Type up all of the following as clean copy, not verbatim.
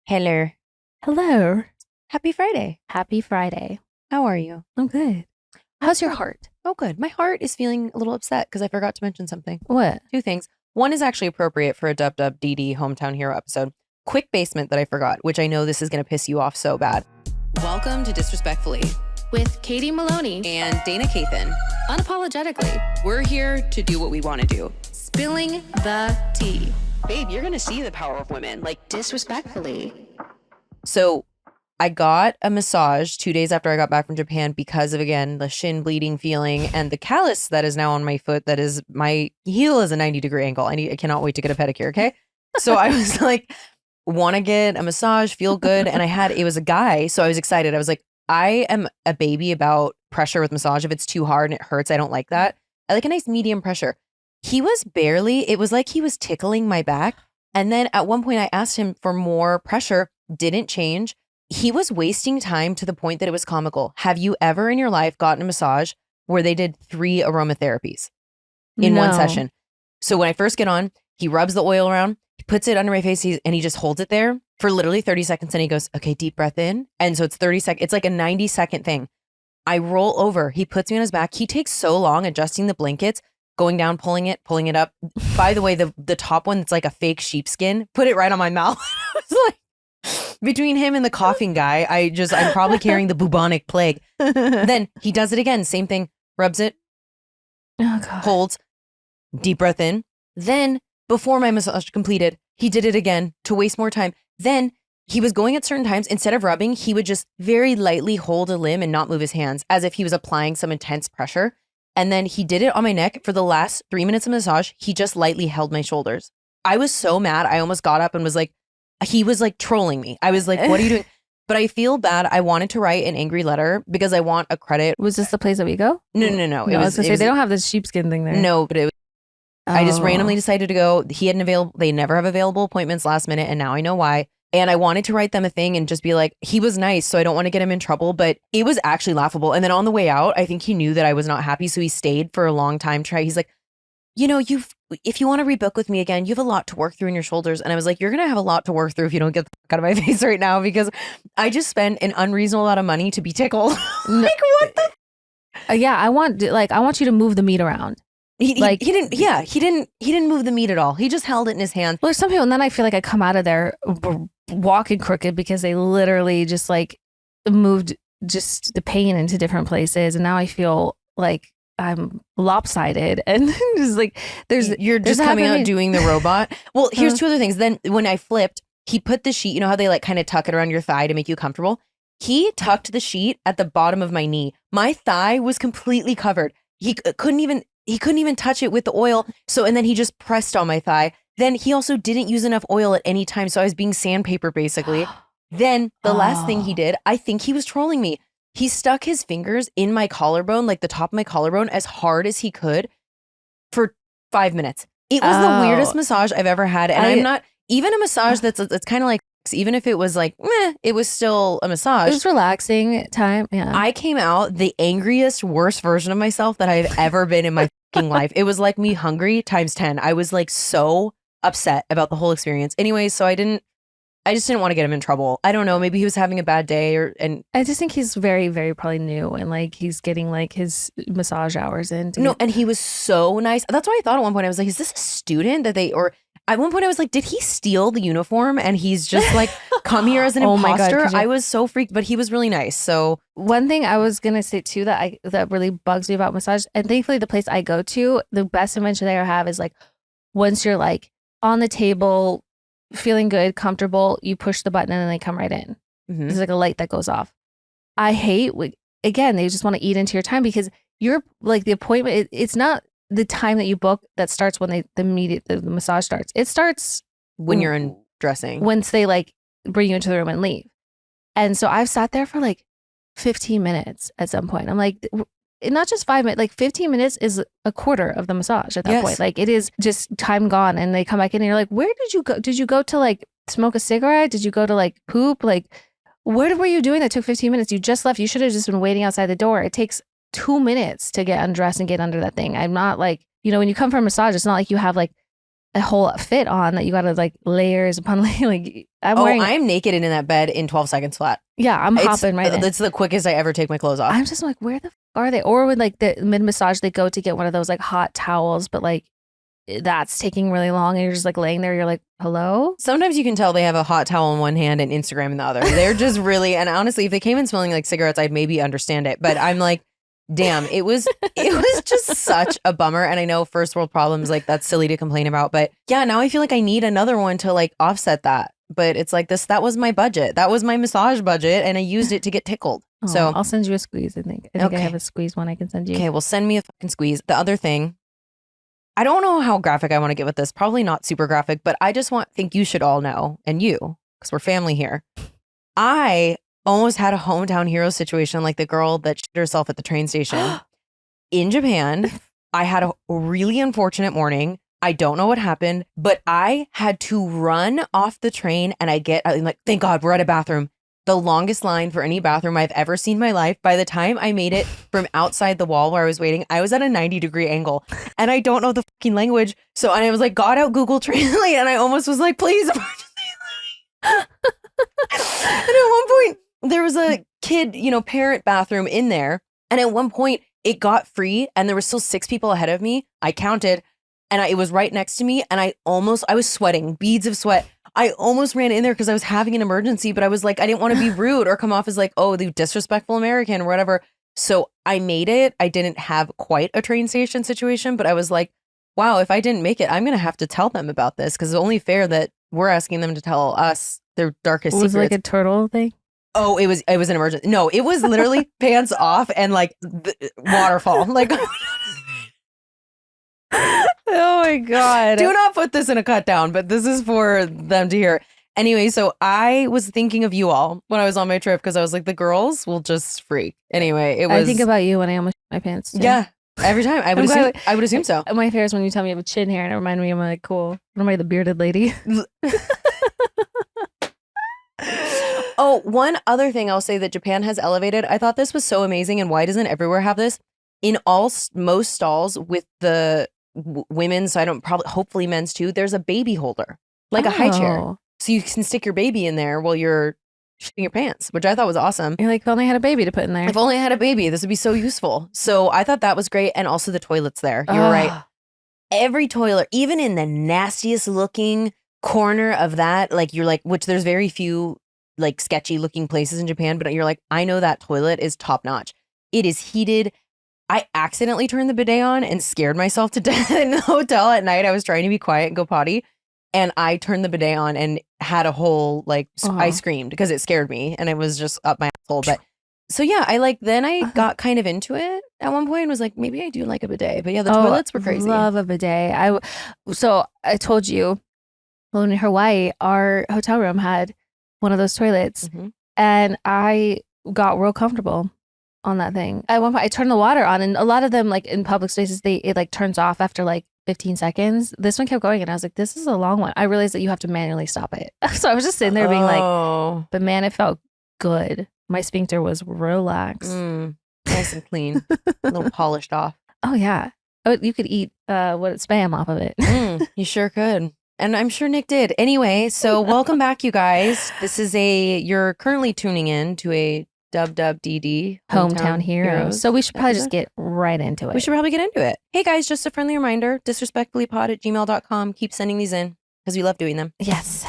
Hello. Hello. Happy Friday. Happy Friday. How are you? I'm good. How's your heart? Oh, good. My heart is feeling a little upset because I forgot to mention something. What? Two things. One is actually appropriate for a WWDD Hometown Hero episode. Quick basement that I forgot, which I know this is going to piss you off so bad. Welcome to Disrespectfully With Katie Maloney. and Dana Cathan. Unapologetically. We're here to do what we want to do. Spilling the tea. Babe, you're going to see the power of women. Like, Disrespectfully. so I got a massage 2 days after I got back from Japan because of, again, the shin bleeding feeling and the callus that is now on my foot. That is, my heel is a 90-degree angle. I cannot wait to get a pedicure, okay? So I was like, want to get a massage, feel good. And it was a guy, so I was excited. I was like, I am a baby about pressure with massage. If it's too hard and it hurts, I don't like that. I like a nice medium pressure. It was like he was tickling my back. And then at one point I asked him for more pressure, didn't change. He was wasting time to the point that it was comical. Have you ever in your life gotten a massage where they did 3 aromatherapies in one session? So when I first get on, he rubs the oil around, he puts it under my face, and he just holds it there for literally 30 seconds. And he goes, okay, deep breath in. And so it's 30 seconds. It's like a 90-second thing. I roll over. He puts me on his back. He takes so long adjusting the blankets, going down, pulling it up. By the way, the top one, it's like a fake sheepskin, put it right on my mouth. I was like, between him and the coughing guy, I'm probably carrying the bubonic plague. Then he does it again. Same thing. Rubs it, Oh, God. holds, deep breath in. Then before my massage completed, he did it again to waste more time. Then he was going at certain times. Instead of rubbing, he would just very lightly hold a limb and not move his hands as if he was applying some intense pressure. And then he did it on my neck for the last 3 minutes of massage. He just lightly held my shoulders. I was so mad. I almost got up and was like, he was like trolling me. I was like, what are you doing? But I feel bad. I wanted to write an angry letter because I want a credit. Was this the place that we go? No. I was gonna say, they don't have this sheepskin thing there. No, but I just Oh. randomly decided to go. They never have available appointments last minute. And now I know why. And I wanted to write them a thing and just be like, he was nice, so I don't want to get him in trouble. But it was actually laughable. And then on the way out, I think he knew that I was not happy. So he stayed for a long time. He's like, if you want to rebook with me again, you have a lot to work through in your shoulders. And I was like, you're going to have a lot to work through if you don't get the fuck out of my face right now, because I just spent an unreasonable amount of money to be tickled. Like, what the? Yeah, I want you to move the meat around. He didn't move the meat at all. He just held it in his hand. Well, there's some people, and then I feel like I come out of there walking crooked because they literally just like moved just the pain into different places. And now I feel like I'm lopsided and just like you're just coming out doing the robot. Well, here's 2 other things. Then when I flipped, he put the sheet, you know how they like kind of tuck it around your thigh to make you comfortable? He tucked the sheet at the bottom of my knee. My thigh was completely covered. He couldn't even touch it with the oil. So, and then he just pressed on my thigh. Then he also didn't use enough oil at any time. So I was being sandpaper basically. Then the last thing he did, I think he was trolling me. He stuck his fingers in my collarbone, like the top of my collarbone, as hard as he could for 5 minutes. It was the weirdest massage I've ever had. And I'm not even a massage that's kind of like, even if it was like, meh, it was still a massage. It was relaxing time. Yeah. I came out the angriest, worst version of myself that I've ever been in my fucking life. It was like me hungry times 10. I was like so upset about the whole experience. Anyway, so I just didn't want to get him in trouble. I don't know. Maybe he was having a bad day and I just think he's very, very probably new and like he's getting like his massage hours in. And he was so nice. That's why I thought at one point, I was like, is this a student at one point I was like, did he steal the uniform and he's just like come here as an imposter? My God, I was so freaked, but he was really nice. So one thing I was gonna say too that really bugs me about massage, and thankfully the place I go to, the best invention they have is like once you're like on the table, feeling good, comfortable, you push the button and then they come right in. Mm-hmm. There's like a light that goes off. I hate again, they just want to eat into your time because you're like the appointment. It's not the time that you book that starts when the massage starts. It starts when you're undressing. Once they like bring you into the room and leave. And so I've sat there for like 15 minutes at some point. I'm like, not just 5 minutes, like 15 minutes is a quarter of the massage at that point. Like it is just time gone. And they come back in and you're like, where did you go? Did you go to like smoke a cigarette? Did you go to like poop? Like, what were you doing that took 15 minutes? You just left. You should have just been waiting outside the door. It takes 2 minutes to get undressed and get under that thing. I'm not like, when you come for a massage, it's not like you have like a whole fit on that you got to like layers upon like I'm naked and in that bed in 12 seconds flat. Yeah, I'm hopping right in. That's the quickest I ever take my clothes off. I'm just like, where the are they? Or with like the mid massage, they go to get one of those like hot towels, but like that's taking really long and you're just like laying there. You're like, hello? Sometimes you can tell they have a hot towel in one hand and Instagram in the other. They're just really, and honestly, if they came in smelling like cigarettes, I'd maybe understand it. But I'm like, damn, it was just such a bummer. And I know first world problems, like that's silly to complain about. But yeah, now I feel like I need another one to like offset that. But it's like that was my budget. That was my massage budget. And I used it to get tickled. Oh, so I'll send you a squeeze, I think. I have a squeeze one I can send you. Okay, well, send me a fucking squeeze. The other thing, I don't know how graphic I want to get with this. Probably not super graphic, but I just think you should all know, and you, because we're family here. I almost had a hometown hero situation like the girl that shit herself at the train station. In Japan, I had a really unfortunate morning. I don't know what happened, but I had to run off the train and I'm like, thank God we're at a bathroom. The longest line for any bathroom I've ever seen in my life. By the time I made it from outside the wall where I was waiting, I was at a 90-degree angle and I don't know the fucking language. So I was like, got out Google Translate and I almost was like, please. And at one point there was a kid, parent bathroom in there. And at one point it got free and there were still 6 people ahead of me. I counted and it was right next to me. And I was sweating, beads of sweat. I almost ran in there because I was having an emergency, but I was like, I didn't want to be rude or come off as like, oh, the disrespectful American or whatever. So I made it. I didn't have quite a train station situation, but I was like, wow, if I didn't make it, I'm going to have to tell them about this because it's only fair that we're asking them to tell us their darkest secrets. Was it like a turtle thing? Oh, it was an emergency. No, it was literally pants off and like waterfall. Like, oh my God. Do not put this in a cut down, but this is for them to hear. Anyway, so I was thinking of you all when I was on my trip because I was like, the girls will just freak. Anyway, I think about you when I almost shit my pants too. Yeah, every time. I would assume so. My favorite is when you tell me you have a chin hair and it reminded me of like, cool. What am I, the bearded lady? Oh, one other thing I'll say that Japan has elevated. I thought this was so amazing. And why doesn't everywhere have this? In most stalls with the women's, so hopefully men's too, there's a baby holder, like a high chair. So you can stick your baby in there while you're shitting your pants, which I thought was awesome. You're like, if only I had a baby to put in there. If only I had a baby, this would be so useful. So I thought that was great. And also the toilets there. You were right. Every toilet, even in the nastiest looking corner of that, like you're like, which there's very few like sketchy looking places in Japan, but you're like, I know that toilet is top notch. It is heated. I accidentally turned the bidet on and scared myself to death in the hotel at night. I was trying to be quiet and go potty. And I turned the bidet on and had a whole, I screamed because it scared me and it was just up my asshole. But so yeah, I got kind of into it at one point and was like, maybe I do like a bidet. But yeah, the toilets were crazy. Love a bidet. So I told you, well, in Hawaii, our hotel room had one of those toilets and I got real comfortable on that thing. At one point, I turned the water on, and a lot of them, like in public spaces, it like turns off after like 15 seconds. This one kept going, and I was like, "This is a long one." I realized that you have to manually stop it. So I was just sitting there being like, "But man, it felt good. My sphincter was relaxed, nice and clean, a little polished off." Oh yeah, you could eat spam off of it. You sure could. And I'm sure Nick did. Anyway, so welcome back, you guys. This is you're currently tuning in to a WWDD Heauxmetown Heroes. So we should probably just get right into it. We should probably get into it. Hey guys, just a friendly reminder, disrespectfullypod@gmail.com. Keep sending these in because we love doing them. Yes.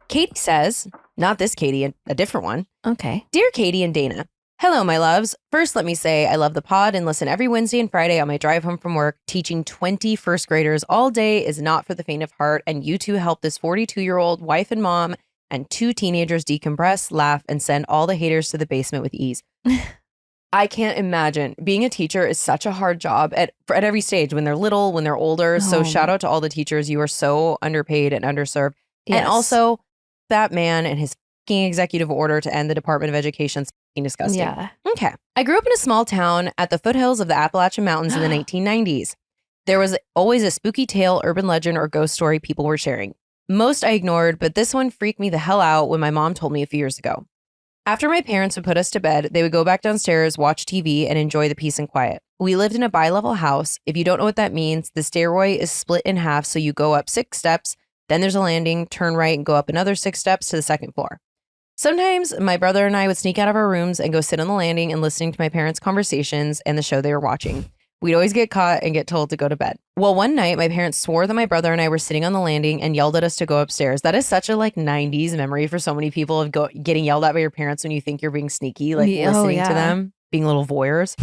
Katie says, not this Katie, a different one. Okay. Dear Katie and Dana, hello, my loves. First, let me say I love the pod and listen every Wednesday and Friday on my drive home from work. Teaching 20 first graders all day is not for the faint of heart, and you two help this 42-year-old wife and mom and 2 teenagers decompress, laugh, and send all the haters to the basement with ease. I can't imagine. Being a teacher is such a hard job at every stage, when they're little, when they're older. So shout out to all the teachers. You are so underpaid and underserved. Yes. And also that man and his fucking executive order to end the Department of Education is fucking disgusting. Yeah. Okay. I grew up in a small town at the foothills of the Appalachian Mountains in the 1990s. There was always a spooky tale, urban legend, or ghost story people were sharing. Most I ignored, but this one freaked me the hell out when my mom told me a few years ago. After my parents would put us to bed, they would go back downstairs, watch TV, and enjoy the peace and quiet. We lived in a bi-level house. If you don't know what that means, the stairway is split in half, so you go up 6 steps, then there's a landing, turn right, and go up another 6 steps to the second floor. Sometimes my brother and I would sneak out of our rooms and go sit on the landing and listening to my parents' conversations and the show they were watching. We'd always get caught and get told to go to bed. Well, one night, my parents swore that my brother and I were sitting on the landing and yelled at us to go upstairs. That is such a 90s memory for so many people of getting yelled at by your parents when you think you're being sneaky, listening to them, being little voyeurs.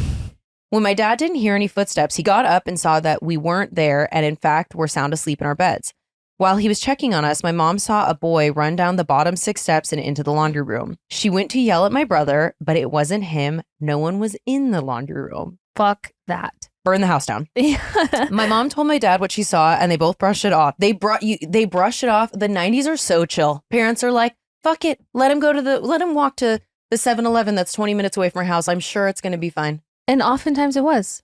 When my dad didn't hear any footsteps, he got up and saw that we weren't there and in fact were sound asleep in our beds. While he was checking on us, my mom saw a boy run down the bottom 6 steps and into the laundry room. She went to yell at my brother, but it wasn't him. No one was in the laundry room. Fuck that. Burn the house down. My mom told my dad what she saw and they both brushed it off. They brushed it off. The 90s are so chill. Parents are like, fuck it. Let him walk to the 7-Eleven that's 20 minutes away from our house. I'm sure it's going to be fine. And oftentimes it was.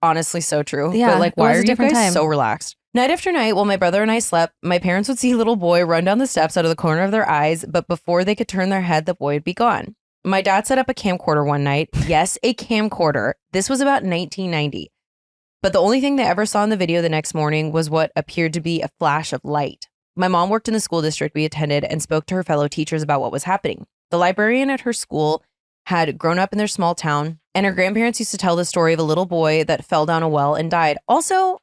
Honestly, so true. Yeah, but why are you guys time. so relaxed? Night after night, while my brother and I slept, my parents would see a little boy run down the steps out of the corner of their eyes, but before they could turn their head, the boy would be gone. My dad set up a camcorder one night. Yes, a camcorder. This was about 1990. But the only thing they ever saw in the video the next morning was what appeared to be a flash of light. My mom worked in the school district we attended and spoke to her fellow teachers about what was happening. The librarian at her school had grown up in their small town, and her grandparents used to tell the story of a little boy that fell down a well and died. Also,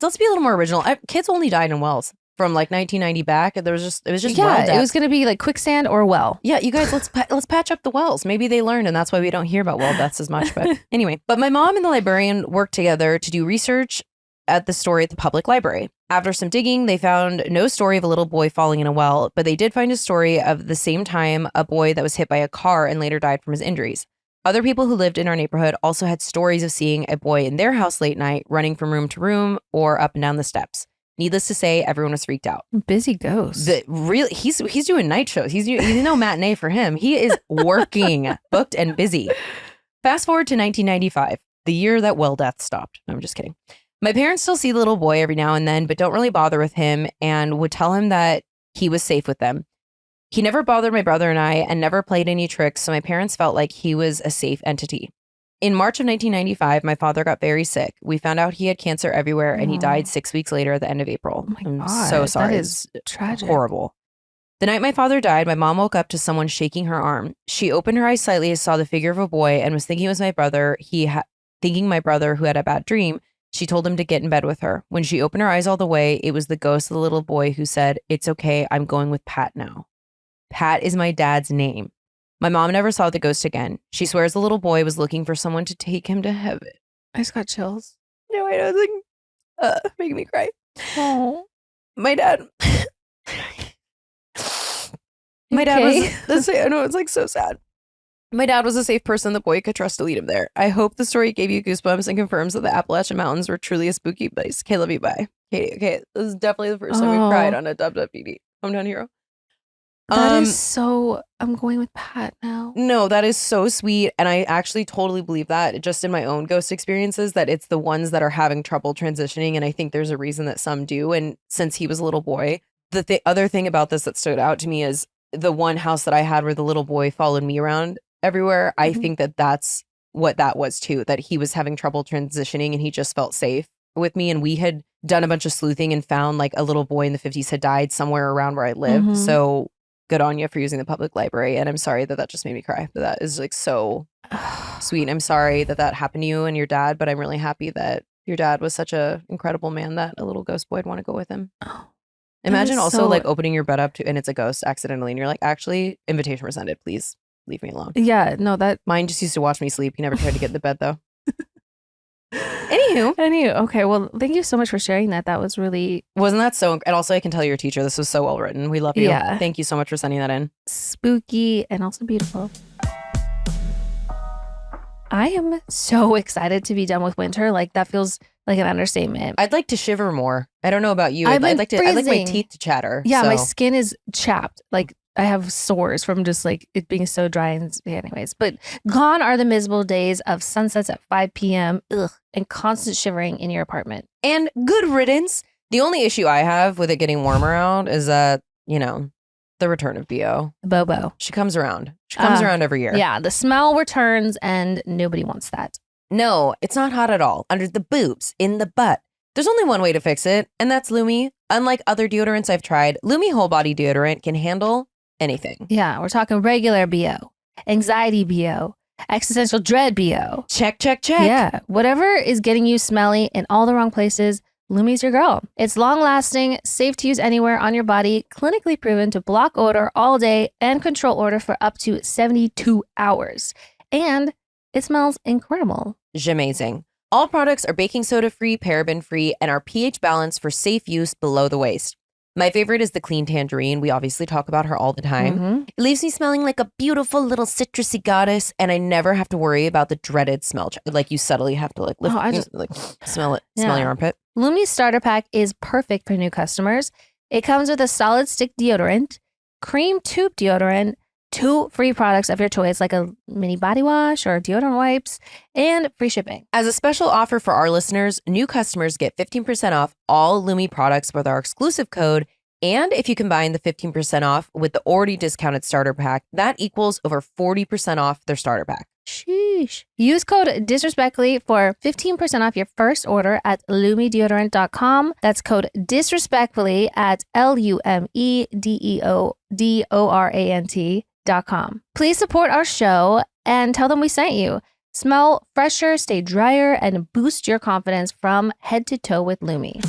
let's be a little more original. Kids only died in wells from 1990 back. It was just well death. It was going to be quicksand or well. Yeah, you guys, let's patch up the wells. Maybe they learned, and that's why we don't hear about well deaths as much. But anyway, my mom and the librarian worked together to do research at the story at the public library. After some digging, they found no story of a little boy falling in a well, but they did find a story of the same time a boy that was hit by a car and later died from his injuries. Other people who lived in our neighborhood also had stories of seeing a boy in their house late night running from room to room or up and down the steps. Needless to say, everyone was freaked out. Busy ghost. He's doing night shows. He's no matinee for him. He is working, booked and busy. Fast forward to 1995, the year that well death stopped. No, I'm just kidding. My parents still see the little boy every now and then, but don't really bother with him and would tell him that he was safe with them. He never bothered my brother and I and never played any tricks, so my parents felt like he was a safe entity. In March of 1995, my father got very sick. We found out he had cancer everywhere and he died 6 weeks later at the end of April. Oh my I'm God, so sorry. That is tragic. Horrible. The night my father died, my mom woke up to someone shaking her arm. She opened her eyes slightly and saw the figure of a boy and was thinking it was my brother. Thinking my brother who had a bad dream, she told him to get in bed with her. When she opened her eyes all the way, it was the ghost of the little boy who said, "It's okay, I'm going with Pat now." Pat is my dad's name. My mom never saw the ghost again. She swears the little boy was looking for someone to take him to heaven. I just got chills. No, I know, it's making me cry. Oh, My dad. My dad was. I know, it's so sad. My dad was a safe person the boy could trust to lead him there. I hope the story gave you goosebumps and confirms that the Appalachian Mountains were truly a spooky place. Okay, love you, bye. Katie, okay, this is definitely the first time we cried on a WWDD Hometown Hero. That is so. I'm going with Pat now. No, that is so sweet. And I actually totally believe that just in my own ghost experiences, that it's the ones that are having trouble transitioning. And I think there's a reason that some do. And since he was a little boy, the other thing about this that stood out to me is the one house that I had where the little boy followed me around everywhere. I think that that's what that was too, that he was having trouble transitioning and he just felt safe with me. And we had done a bunch of sleuthing and found a little boy in the 50s had died somewhere around where I lived. So good on you for using the public library. And I'm sorry that just made me cry, but that is so sweet. I'm sorry that happened to you and your dad, but I'm really happy that your dad was such a incredible man that a little ghost boy would want to go with him. Imagine also opening your bed up to, and it's a ghost accidentally. And you're like, actually, invitation rescinded. Please leave me alone. Yeah, no, that. Mine just used to watch me sleep. He never tried to get in the bed though. Anywho. Okay, well, thank you so much for sharing that. That was really... Wasn't that so... And also, I can tell you're a teacher. This was so well written. We love you. Yeah. Thank you so much for sending that in. Spooky and also beautiful. I am so excited to be done with winter. That feels like an understatement. I'd like to shiver more. I don't know about you. I'd like my teeth to chatter. Yeah, my skin is chapped. I have sores from just it being so dry and anyways. But gone are the miserable days of sunsets at 5 p.m. And constant shivering in your apartment. And good riddance. The only issue I have with it getting warmer out is that, The return of BO. Bobo. She comes around. She comes around every year. Yeah, the smell returns and nobody wants that. No, it's not hot at all. Under the boobs, in the butt. There's only one way to fix it, and that's Lumi. Unlike other deodorants I've tried, Lumi whole body deodorant can handle anything. Yeah, we're talking regular BO, anxiety BO, existential dread BO. Check. Yeah, whatever is getting you smelly in all the wrong places, Lumi's your girl. It's long-lasting, safe to use anywhere on your body, clinically proven to block odor all day and control odor for up to 72 hours. And it smells incredible. J'amazing. All products are baking soda free, paraben free, and are pH balanced for safe use below the waist. My favorite is the Clean Tangerine. We obviously talk about her all the time. Mm-hmm. It leaves me smelling like a beautiful little citrusy goddess, and I never have to worry about the dreaded smell. Like you subtly have to lift, smell it, smell your armpit. Lumi's starter pack is perfect for new customers. It comes with a solid stick deodorant, cream tube deodorant, 2 free products of your choice, like a mini body wash or deodorant wipes, and free shipping. As a special offer for our listeners, new customers get 15% off all Lumi products with our exclusive code. And if you combine the 15% off with the already discounted starter pack, that equals over 40% off their starter pack. Sheesh. Use code disrespectfully for 15% off your first order at lumideodorant.com. That's code disrespectfully at LUMEDEODORANT.com. Please support our show and tell them we sent you. Smell fresher, stay drier, and boost your confidence from head to toe with Lumi.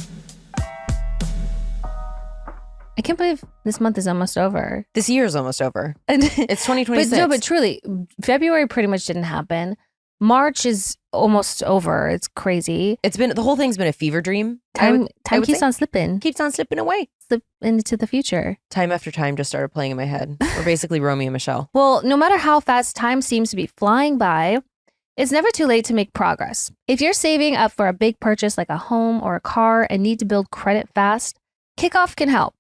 I can't believe this month is almost over. This year is almost over. It's 2026. But truly, February pretty much didn't happen. March is almost over. It's crazy. The whole thing's been a fever dream. Time keeps on slipping. Keeps on slipping away. Slip into the future. Time after time just started playing in my head. We're basically Romeo and Michelle. Well, no matter how fast time seems to be flying by, it's never too late to make progress. If you're saving up for a big purchase like a home or a car and need to build credit fast, Kickoff can help.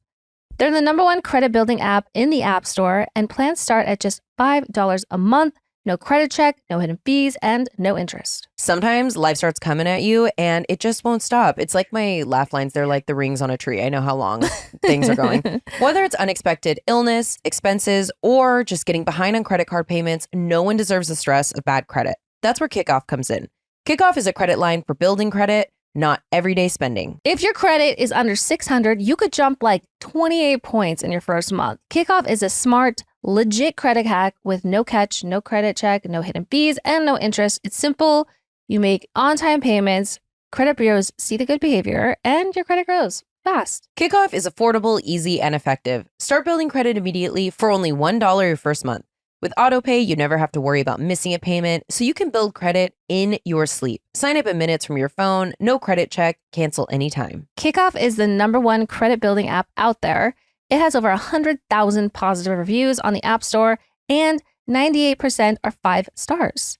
They're the #1 credit building app in the App Store, and plans start at just $5 a month. No credit check, no hidden fees, and no interest. Sometimes life starts coming at you and it just won't stop. It's like my laugh lines. They're like the rings on a tree. I know how long things are going. Whether it's unexpected illness, expenses, or just getting behind on credit card payments, no one deserves the stress of bad credit. That's where Kickoff comes in. Kickoff is a credit line for building credit, not everyday spending. If your credit is under 600, you could jump like 28 points in your first month. Kickoff is a smart, legit credit hack with no catch, no credit check, no hidden fees, and no interest. It's simple. You make on-time payments, credit bureaus see the good behavior, and your credit grows fast. Kickoff is affordable, easy, and effective. Start building credit immediately for only $1 your first month. With AutoPay, you never have to worry about missing a payment, so you can build credit in your sleep. Sign up in minutes from your phone, no credit check, cancel anytime. Kickoff is the #1 credit building app out there. It has over 100,000 positive reviews on the App Store, and 98% are 5 stars.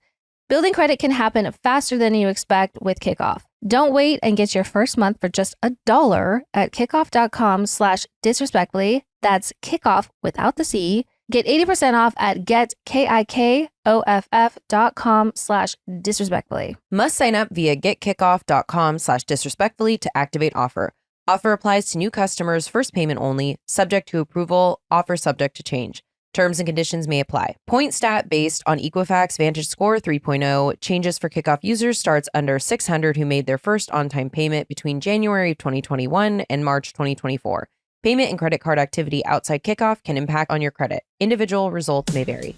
Building credit can happen faster than you expect with Kickoff. Don't wait and get your first month for just $1 at kickoff.com/disrespectfully. That's Kickoff without the C. Get 80% off at getkickoff.com/disrespectfully. Must sign up via getkickoff.com/disrespectfully to activate offer. Offer applies to new customers, first payment only, subject to approval, offer subject to change. Terms and conditions may apply. Point stat based on Equifax Vantage Score 3.0. Changes for Kickoff users starts under 600 who made their first on-time payment between January 2021 and March 2024. Payment and credit card activity outside Kickoff can impact on your credit. Individual results may vary.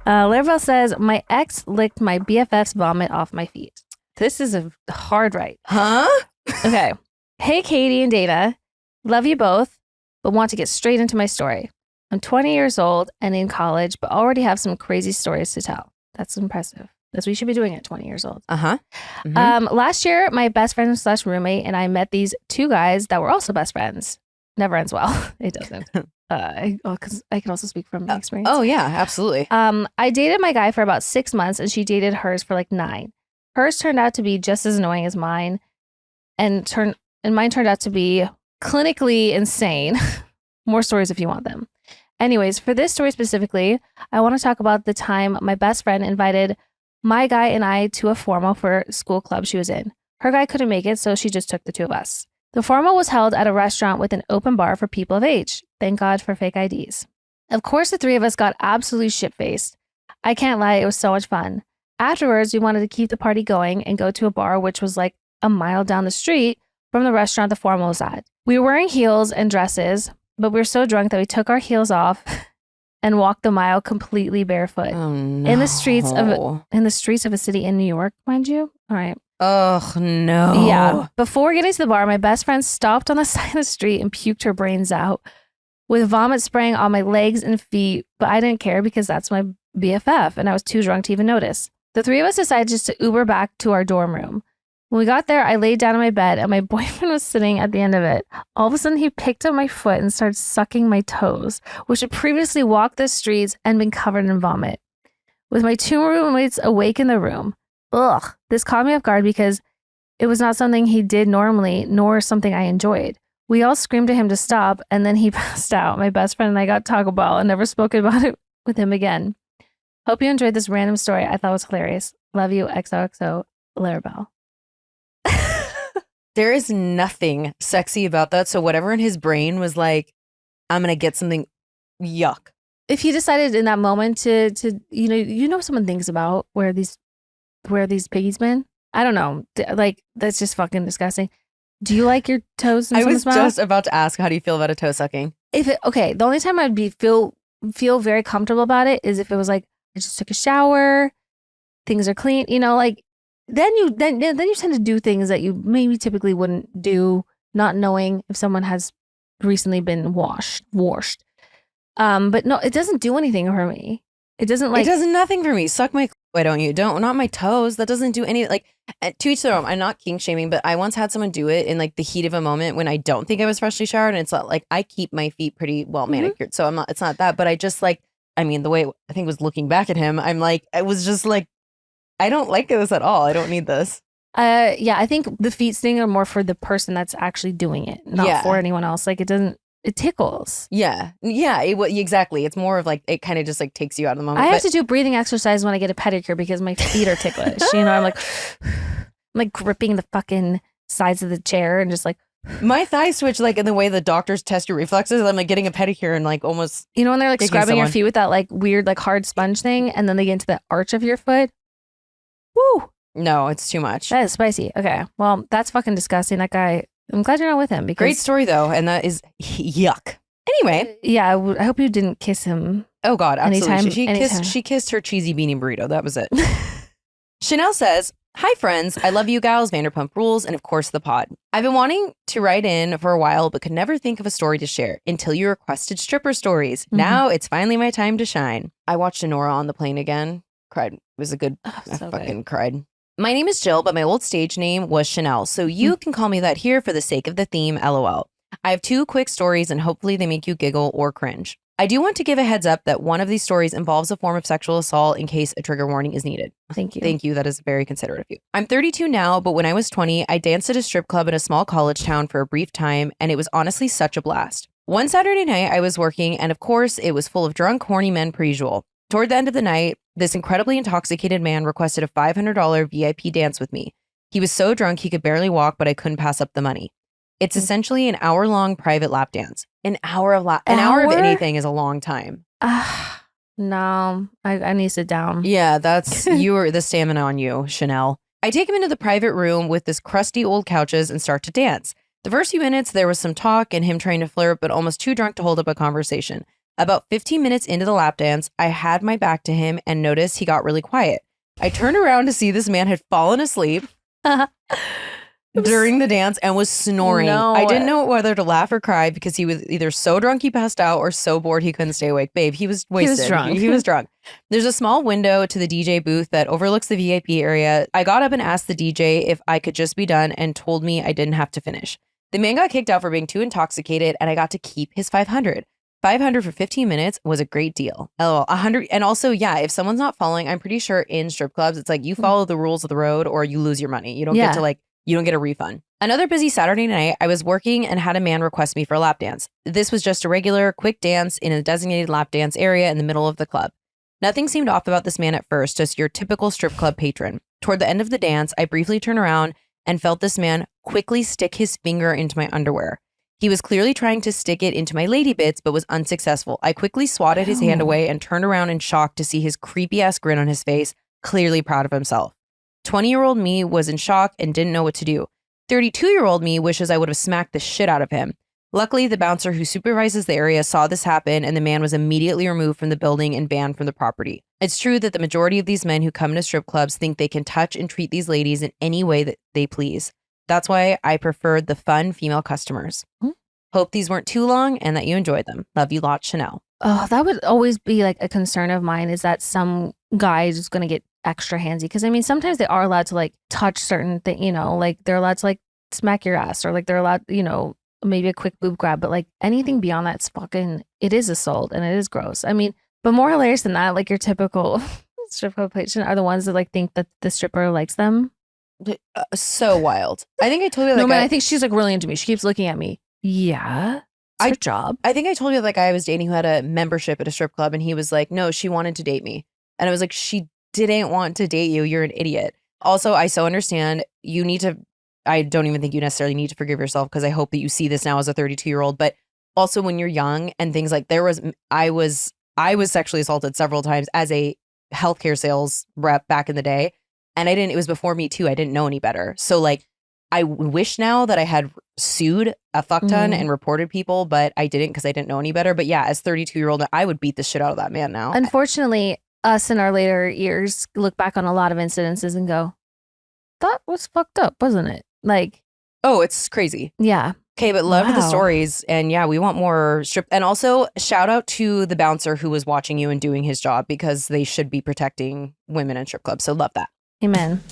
Laravel says, my ex licked my BFF's vomit off my feet. This is a hard right. Huh? Okay. Hey, Katie and Dana. Love you both, but want to get straight into my story. I'm 20 years old and in college, but already have some crazy stories to tell. That's impressive. That's what you should be doing at 20 years old. Uh-huh. Mm-hmm. Last year, my best friend / roommate and I met these 2 guys that were also best friends. Never ends well. It doesn't. Because I can also speak from experience. Oh, yeah, absolutely. I dated my guy for about 6 months and she dated hers for like 9. Hers turned out to be just as annoying as mine, and mine turned out to be clinically insane. More stories if you want them. Anyways, for this story specifically, I want to talk about the time my best friend invited my guy and I to a formal for school club she was in. Her guy couldn't make it, so she just took the 2 of us. The formal was held at a restaurant with an open bar for people of age. Thank God for fake IDs. Of course, the three of us got absolutely shit-faced. I can't lie, it was so much fun. Afterwards, we wanted to keep the party going and go to a bar which was like a mile down the street from the restaurant the formal was at. We were wearing heels and dresses, but we were so drunk that we took our heels off and walked the mile completely barefoot. Oh, no. In the streets of a city in New York, mind you. All right. Oh, no. Yeah. Before getting to the bar, my best friend stopped on the side of the street and puked her brains out with vomit spraying on my legs and feet, but I didn't care because that's my BFF and I was too drunk to even notice. The three of us decided just to Uber back to our dorm room. When we got there, I laid down on my bed and my boyfriend was sitting at the end of it. All of a sudden, he picked up my foot and started sucking my toes, which had previously walked the streets and been covered in vomit. With my two roommates awake in the room. Ugh, this caught me off guard because it was not something he did normally, nor something I enjoyed. We all screamed at him to stop, and then he passed out. My best friend and I got Taco Bell and never spoke about it with him again. Hope you enjoyed this random story. I thought it was hilarious. Love you, XOXO, Larabelle. There is nothing sexy about that. So whatever in his brain was like, I'm going to get something, yuck. If he decided in that moment to someone thinks about where these piggies been? I don't know. Like, that's just fucking disgusting. Do you like your toes in someone's mouth? I was just about to ask, how do you feel about a toe sucking? The only time I'd feel very comfortable about it is if it was like, I just took a shower, things are clean, like, then you tend to do things that you maybe typically wouldn't do, not knowing if someone has recently been washed. But no, it doesn't do anything for me. It does nothing for me. Suck my, why don't you? Not my toes. That doesn't do any, like, to each their own. I'm not kink shaming, but I once had someone do it in like the heat of a moment when I don't think I was freshly showered. And it's not like, I keep my feet pretty well manicured. So it's not that, but I just like, I mean, the way I think was looking back at him, I'm like, I was just like, I don't like this at all. I don't need this. Yeah, I think the feet sting are more for the person that's actually doing it, not for anyone else. Like, it tickles. Yeah. Exactly. It's more of like, it kind of just like takes you out of the moment. I have to do breathing exercise when I get a pedicure because my feet are ticklish. I'm like gripping the fucking sides of the chair and just like. My thighs switch like in the way the doctors test your reflexes. I'm like getting a pedicure and like almost. When they're like scrubbing your feet with that like weird like hard sponge thing and then they get into the arch of your foot. Woo! No, it's too much. That is spicy. Okay. Well, that's fucking disgusting. That guy, I'm glad you're not with him. Because, great story though. And that is yuck. Anyway. Yeah, I hope you didn't kiss him. Oh God, absolutely. Anytime. She kissed her cheesy beanie burrito. That was it. Chanel says, hi friends, I love you gals, Vanderpump Rules, and of course the pod. I've been wanting to write in for a while, but could never think of a story to share until you requested stripper stories. Mm-hmm. Now it's finally my time to shine. I watched Honora on the plane again. Cried. It was a good, cried. My name is Jill, but my old stage name was Chanel, so you can call me that here for the sake of the theme, LOL. I have 2 quick stories and hopefully they make you giggle or cringe. I do want to give a heads up that one of these stories involves a form of sexual assault in case a trigger warning is needed. Thank you. Thank you. That is very considerate of you. I'm 32 now, but when I was 20, I danced at a strip club in a small college town for a brief time, and it was honestly such a blast. One Saturday night, I was working, and of course, it was full of drunk, horny men per usual. Toward the end of the night, this incredibly intoxicated man requested a $500 VIP dance with me. He was so drunk he could barely walk, but I couldn't pass up the money. It's essentially an hour-long private lap dance. An hour of anything is a long time. No, I need to sit down. Yeah, that's the stamina on you, Chanel. I take him into the private room with this crusty old couches and start to dance. The first few minutes, there was some talk and him trying to flirt, but almost too drunk to hold up a conversation. About 15 minutes into the lap dance, I had my back to him and noticed he got really quiet. I turned around to see this man had fallen asleep during the dance and was snoring. No. I didn't know whether to laugh or cry because he was either so drunk he passed out or so bored he couldn't stay awake. Babe, he was wasted. He was drunk. He was drunk. There's a small window to the DJ booth that overlooks the VIP area. I got up and asked the DJ if I could just be done and told me I didn't have to finish. The man got kicked out for being too intoxicated and I got to keep his $500. $500 for 15 minutes was a great deal. LOL. 100. And also, yeah, if someone's not following, I'm pretty sure in strip clubs, it's like you follow the rules of the road or you lose your money. You don't get to you don't get a refund. Another busy Saturday night, I was working and had a man request me for a lap dance. This was just a regular quick dance in a designated lap dance area in the middle of the club. Nothing seemed off about this man at first, just your typical strip club patron. Toward the end of the dance, I briefly turned around and felt this man quickly stick his finger into my underwear. He was clearly trying to stick it into my lady bits, but was unsuccessful. I quickly swatted his hand away and turned around in shock to see his creepy-ass grin on his face, clearly proud of himself. 20-year-old me was in shock and didn't know what to do. 32-year-old me wishes I would have smacked the shit out of him. Luckily, the bouncer who supervises the area saw this happen, and the man was immediately removed from the building and banned from the property. It's true that the majority of these men who come to strip clubs think they can touch and treat these ladies in any way that they please. That's why I preferred the fun female customers. Hope these weren't too long and that you enjoyed them. Love you lot, Chanel. Oh, that would always be like a concern of mine, is that some guy is going to get extra handsy. Because I mean, sometimes they are allowed to like touch certain things, you know, like they're allowed to like smack your ass, or like they're allowed, you know, maybe a quick boob grab. But like anything beyond that's fucking, it is assault and it is gross. I mean, but more hilarious than that, like your typical strip club patient are the ones that like think that the stripper likes them. So wild. I think I told you like no, man, I think she's like really into me. She keeps looking at me. Yeah. It's her job. I think I told you that guy I was dating who had a membership at a strip club, and he was like, no, she wanted to date me. And I was like, she didn't want to date you. You're an idiot. Also, I so understand you need to, I don't even think you necessarily need to forgive yourself, because I hope that you see this now as a 32-year-old. But also when you're young and things like I was sexually assaulted several times as a healthcare sales rep back in the day. And it was before Me Too. I didn't know any better. So like, I wish now that I had sued a fuck ton and reported people, but I didn't because I didn't know any better. But yeah, as 32-year-old, I would beat the shit out of that man now. Unfortunately, us in our later years look back on a lot of incidences and go, that was fucked up, wasn't it? Like, oh, it's crazy. Yeah. Okay, but love the stories. And yeah, we want more strip. And also shout out to the bouncer who was watching you and doing his job, because they should be protecting women in strip clubs. So love that. Amen.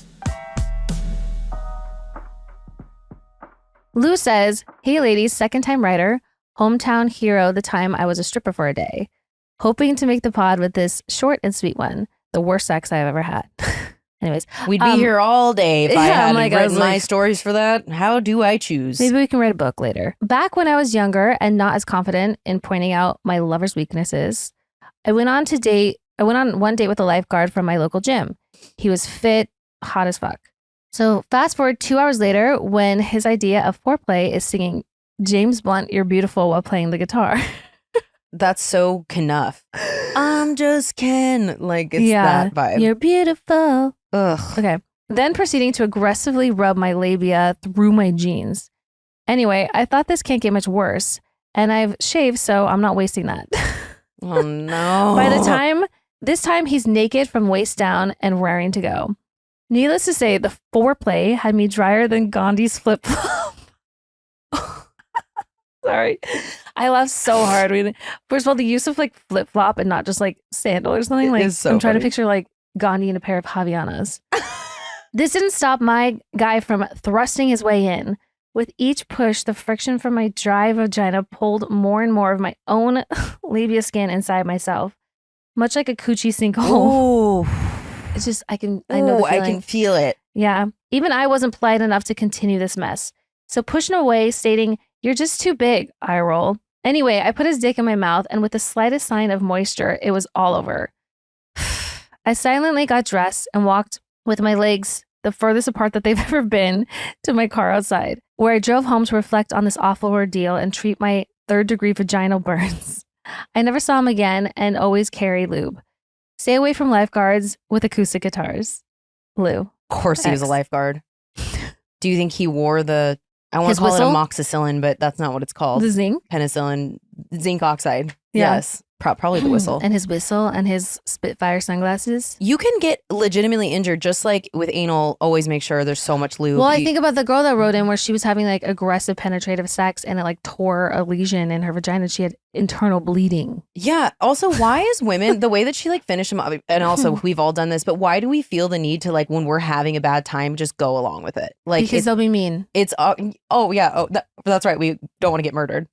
Lou says, hey ladies, second time writer, hometown hero the time I was a stripper for a day. Hoping to make the pod with this short and sweet one. The worst sex I've ever had. Anyways. We'd be here all day if I had written my stories for that. How do I choose? Maybe we can write a book later. Back when I was younger and not as confident in pointing out my lover's weaknesses, I went on one date with a lifeguard from my local gym. He was fit, hot as fuck. So fast forward 2 hours later, when his idea of foreplay is singing James Blunt, You're Beautiful while playing the guitar. That's so Knuff. I'm just Ken. Like, it's that vibe. You're beautiful. Ugh. Okay. Then proceeding to aggressively rub my labia through my jeans. Anyway, I thought this can't get much worse. And I've shaved, so I'm not wasting that. Oh, no. By this time, he's naked from waist down and raring to go. Needless to say, the foreplay had me drier than Gandhi's flip-flop. Sorry. I laughed so hard. First of all, the use of like flip-flop and not just like sandal or something. Like, so I'm trying funny to picture like Gandhi in a pair of Havianas. This didn't stop my guy from thrusting his way in. With each push, the friction from my dry vagina pulled more and more of my own labia skin inside myself. Much like a coochie sinkhole. Ooh. It's just, I know the feeling. I can feel it. Yeah. Even I wasn't polite enough to continue this mess. So pushing away, stating, you're just too big, eye roll. Anyway, I put his dick in my mouth, and with the slightest sign of moisture, it was all over. I silently got dressed and walked with my legs the furthest apart that they've ever been to my car outside, where I drove home to reflect on this awful ordeal and treat my third-degree vaginal burns. I never saw him again and always carry lube. Stay away from lifeguards with acoustic guitars. Lou. Of course he was a lifeguard. Do you think he wore I want to call whistle? it a amoxicillin, but that's not what it's called. The zinc? Penicillin, zinc oxide. Yeah. Yes. Probably the whistle. And his whistle and his Spitfire sunglasses. You can get legitimately injured, just like with anal. Always make sure there's so much lube. Well, I think about the girl that wrote in where she was having like aggressive penetrative sex and it like tore a lesion in her vagina. She had internal bleeding. Yeah. Also, why is women, the way that she like finished them up, and also we've all done this, but why do we feel the need to like when we're having a bad time, just go along with it? Like because they'll be mean. It's, oh yeah. Oh, that's right. We don't want to get murdered.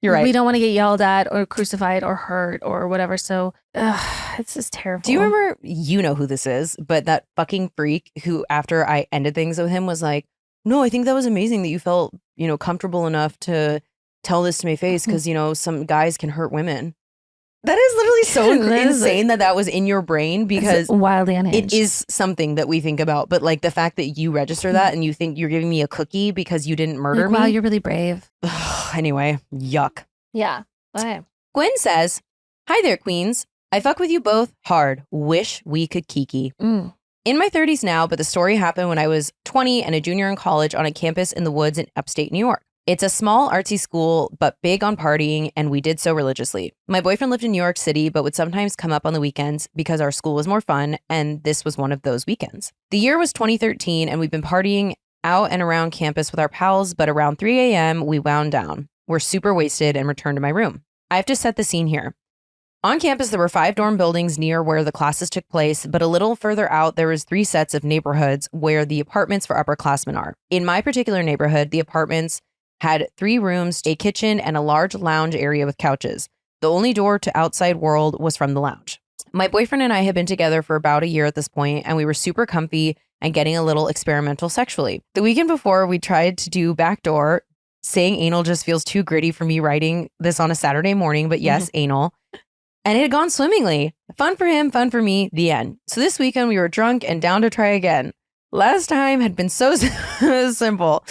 You're right. We don't want to get yelled at or crucified or hurt or whatever. So it's just terrible. Do you remember, you know who this is, but that fucking freak who after I ended things with him was like, no, I think that was amazing that you felt, comfortable enough to tell this to my face because, some guys can hurt women. That is literally so insane that was in your brain because it's wildly unhinged. It is something that we think about, but like the fact that you register that and you think you're giving me a cookie because you didn't murder me. Wow, you're really brave. Anyway, yuck. Yeah. Okay. Gwen says, "Hi there, queens. I fuck with you both hard. Wish we could kiki. In my 30s now, but the story happened when I was 20 and a junior in college on a campus in the woods in upstate New York. It's a small artsy school, but big on partying, and we did so religiously. My boyfriend lived in New York City, but would sometimes come up on the weekends because our school was more fun, and this was one of those weekends. The year was 2013, and we've been partying out and around campus with our pals, but around 3 a.m., we wound down. We're super wasted and returned to my room. I have to set the scene here. On campus, there were 5 dorm buildings near where the classes took place, but a little further out, there was 3 sets of neighborhoods where the apartments for upperclassmen are. In my particular neighborhood, the apartments had 3 rooms, a kitchen, and a large lounge area with couches. The only door to outside world was from the lounge. My boyfriend and I had been together for about a year at this point, and we were super comfy and getting a little experimental sexually. The weekend before, we tried to do backdoor. Saying anal just feels too gritty for me writing this on a Saturday morning, but yes, anal. And it had gone swimmingly. Fun for him, fun for me, the end. So this weekend we were drunk and down to try again. Last time had been so simple.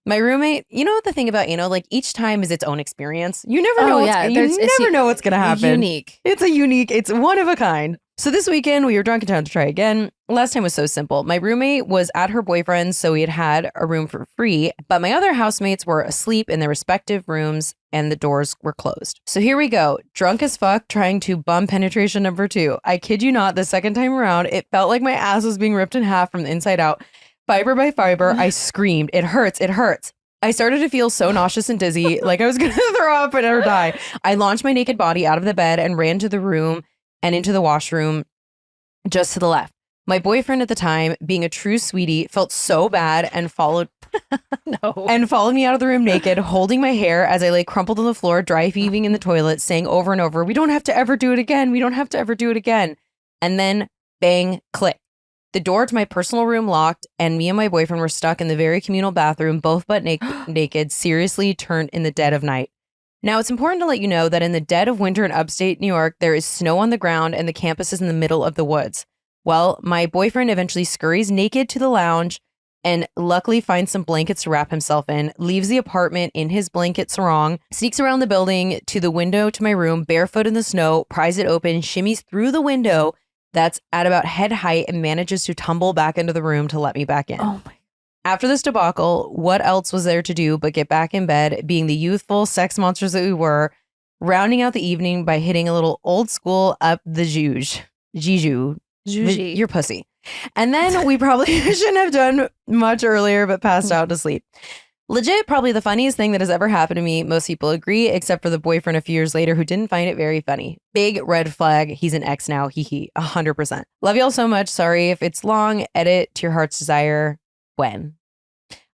My roommate, you know what the thing about anal, like each time is its own experience. You never know what's going to happen. Unique. It's one of a kind. So this weekend we were drunk and down to try again. Last time was so simple. My roommate was at her boyfriend's, so we had a room for free, but my other housemates were asleep in their respective rooms and the doors were closed. So here we go, drunk as fuck, trying to bum penetration number 2. I kid you not, the second time around, it felt like my ass was being ripped in half from the inside out. Fiber by fiber, I screamed, it hurts, it hurts. I started to feel so nauseous and dizzy, like I was going to throw up and or die. I launched my naked body out of the bed and ran to the room and into the washroom just to the left. My boyfriend at the time, being a true sweetie, felt so bad and followed me out of the room naked, holding my hair as I lay crumpled on the floor, dry heaving in the toilet, saying over and over, "We don't have to ever do it again. We don't have to ever do it again." And then bang, click. The door to my personal room locked, and me and my boyfriend were stuck in the very communal bathroom, both butt naked, seriously turned in the dead of night. Now, it's important to let you know that in the dead of winter in upstate New York, there is snow on the ground and the campus is in the middle of the woods. Well, my boyfriend eventually scurries naked to the lounge and luckily finds some blankets to wrap himself in, leaves the apartment in his blanket sarong, sneaks around the building to the window to my room, barefoot in the snow, pries it open, shimmies through the window that's at about head height and manages to tumble back into the room to let me back in. Oh my. After this debacle, what else was there to do but get back in bed, being the youthful sex monsters that we were, rounding out the evening by hitting a little old school up the Jiju. Your pussy. And then we probably shouldn't have done much earlier, but passed out to sleep. Legit, probably the funniest thing that has ever happened to me. Most people agree, except for the boyfriend a few years later who didn't find it very funny. Big red flag. He's an ex now. Hee hee. 100%. Love y'all so much. Sorry if it's long. Edit to your heart's desire. When?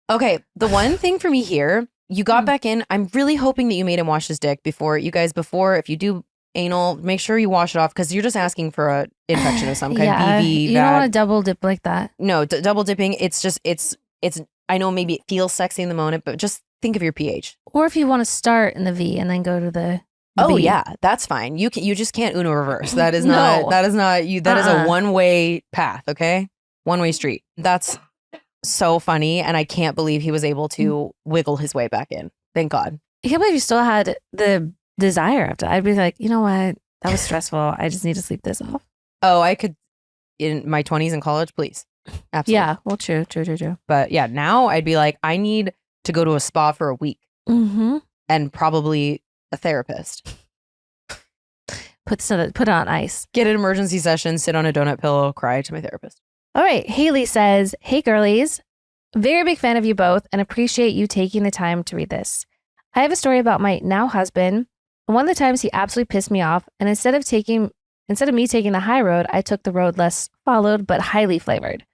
Okay, the one thing for me here, you got back in. I'm really hoping that you made him wash his dick before, if you do anal, make sure you wash it off because you're just asking for an infection of some kind. Yeah, BV, you don't want to double dip like that. No, double dipping. It's just, it's, I know maybe it feels sexy in the moment, but just think of your pH. Or if you want to start in the V and then go to the Oh B. yeah, that's fine. You just can't Uno reverse. That is not, that is a one-way path. Okay. One-way street. That's so funny. And I can't believe he was able to wiggle his way back in. Thank God. I can't believe you still had the desire after. I'd be like, you know what? That was stressful. I just need to sleep this off. Oh, I could in my 20s in college, please. Absolutely. Yeah. Well, true. But yeah, now I'd be like, I need to go to a spa for a week and probably a therapist. Put it on ice. Get an emergency session, sit on a donut pillow, cry to my therapist. All right. Haley says, "Hey girlies, very big fan of you both and appreciate you taking the time to read this. I have a story about my now husband. One of the times he absolutely pissed me off, and instead of me taking the high road, I took the road less followed but highly flavored.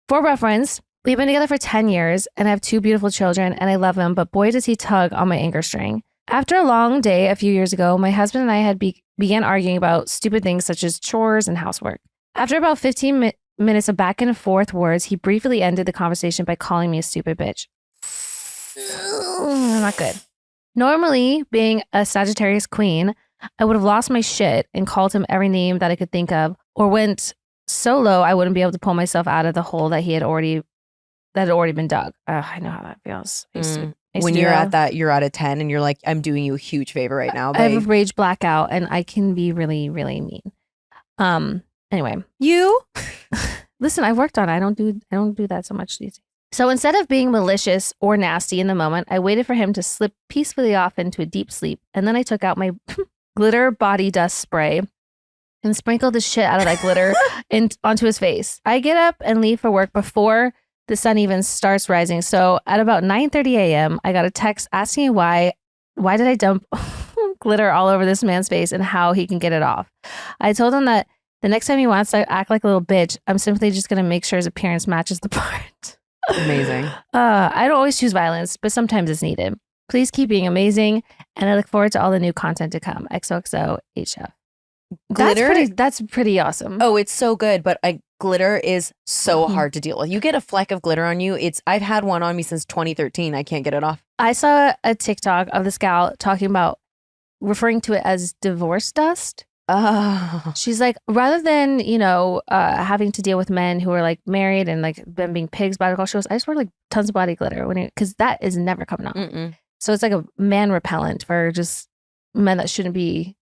For reference, we've been together for 10 years and I have 2 beautiful children and I love him, but boy does he tug on my anger string. After a long day a few years ago, my husband and I had began arguing about stupid things such as chores and housework. After about 15 minutes of back and forth words, he briefly ended the conversation by calling me a stupid bitch. Not good. Normally, being a Sagittarius queen, I would have lost my shit and called him every name that I could think of, or went so low I wouldn't be able to pull myself out of the hole that had already been dug. I know how that feels. When you're at that, you're at a 10 and you're like, I'm doing you a huge favor right now. I have a rage blackout and I can be really, really mean. Anyway, you listen, I've worked on it. I don't do that so much these days. So instead of being malicious or nasty in the moment, I waited for him to slip peacefully off into a deep sleep. And then I took out my glitter body dust spray and sprinkled the shit out of that glitter onto his face. I get up and leave for work before the sun even starts rising. So at about 9:30 a.m., I got a text asking why did I dump glitter all over this man's face and how he can get it off. I told him that the next time he wants to act like a little bitch, I'm simply just going to make sure his appearance matches the part. Amazing. I don't always choose violence, but sometimes it's needed. Please keep being amazing, and I look forward to all the new content to come. XOXO HF. Glitter? That's pretty awesome. Oh, it's so good, but glitter is so hard to deal with. You get a fleck of glitter on you. I've had one on me since 2013. I can't get it off. I saw a TikTok of this gal talking about referring to it as divorce dust. Oh. She's like, rather than, having to deal with men who are like married and like them being pigs by the call shows, I just wear like tons of body glitter because that is never coming off. Mm-mm. So it's like a man repellent for just men that shouldn't be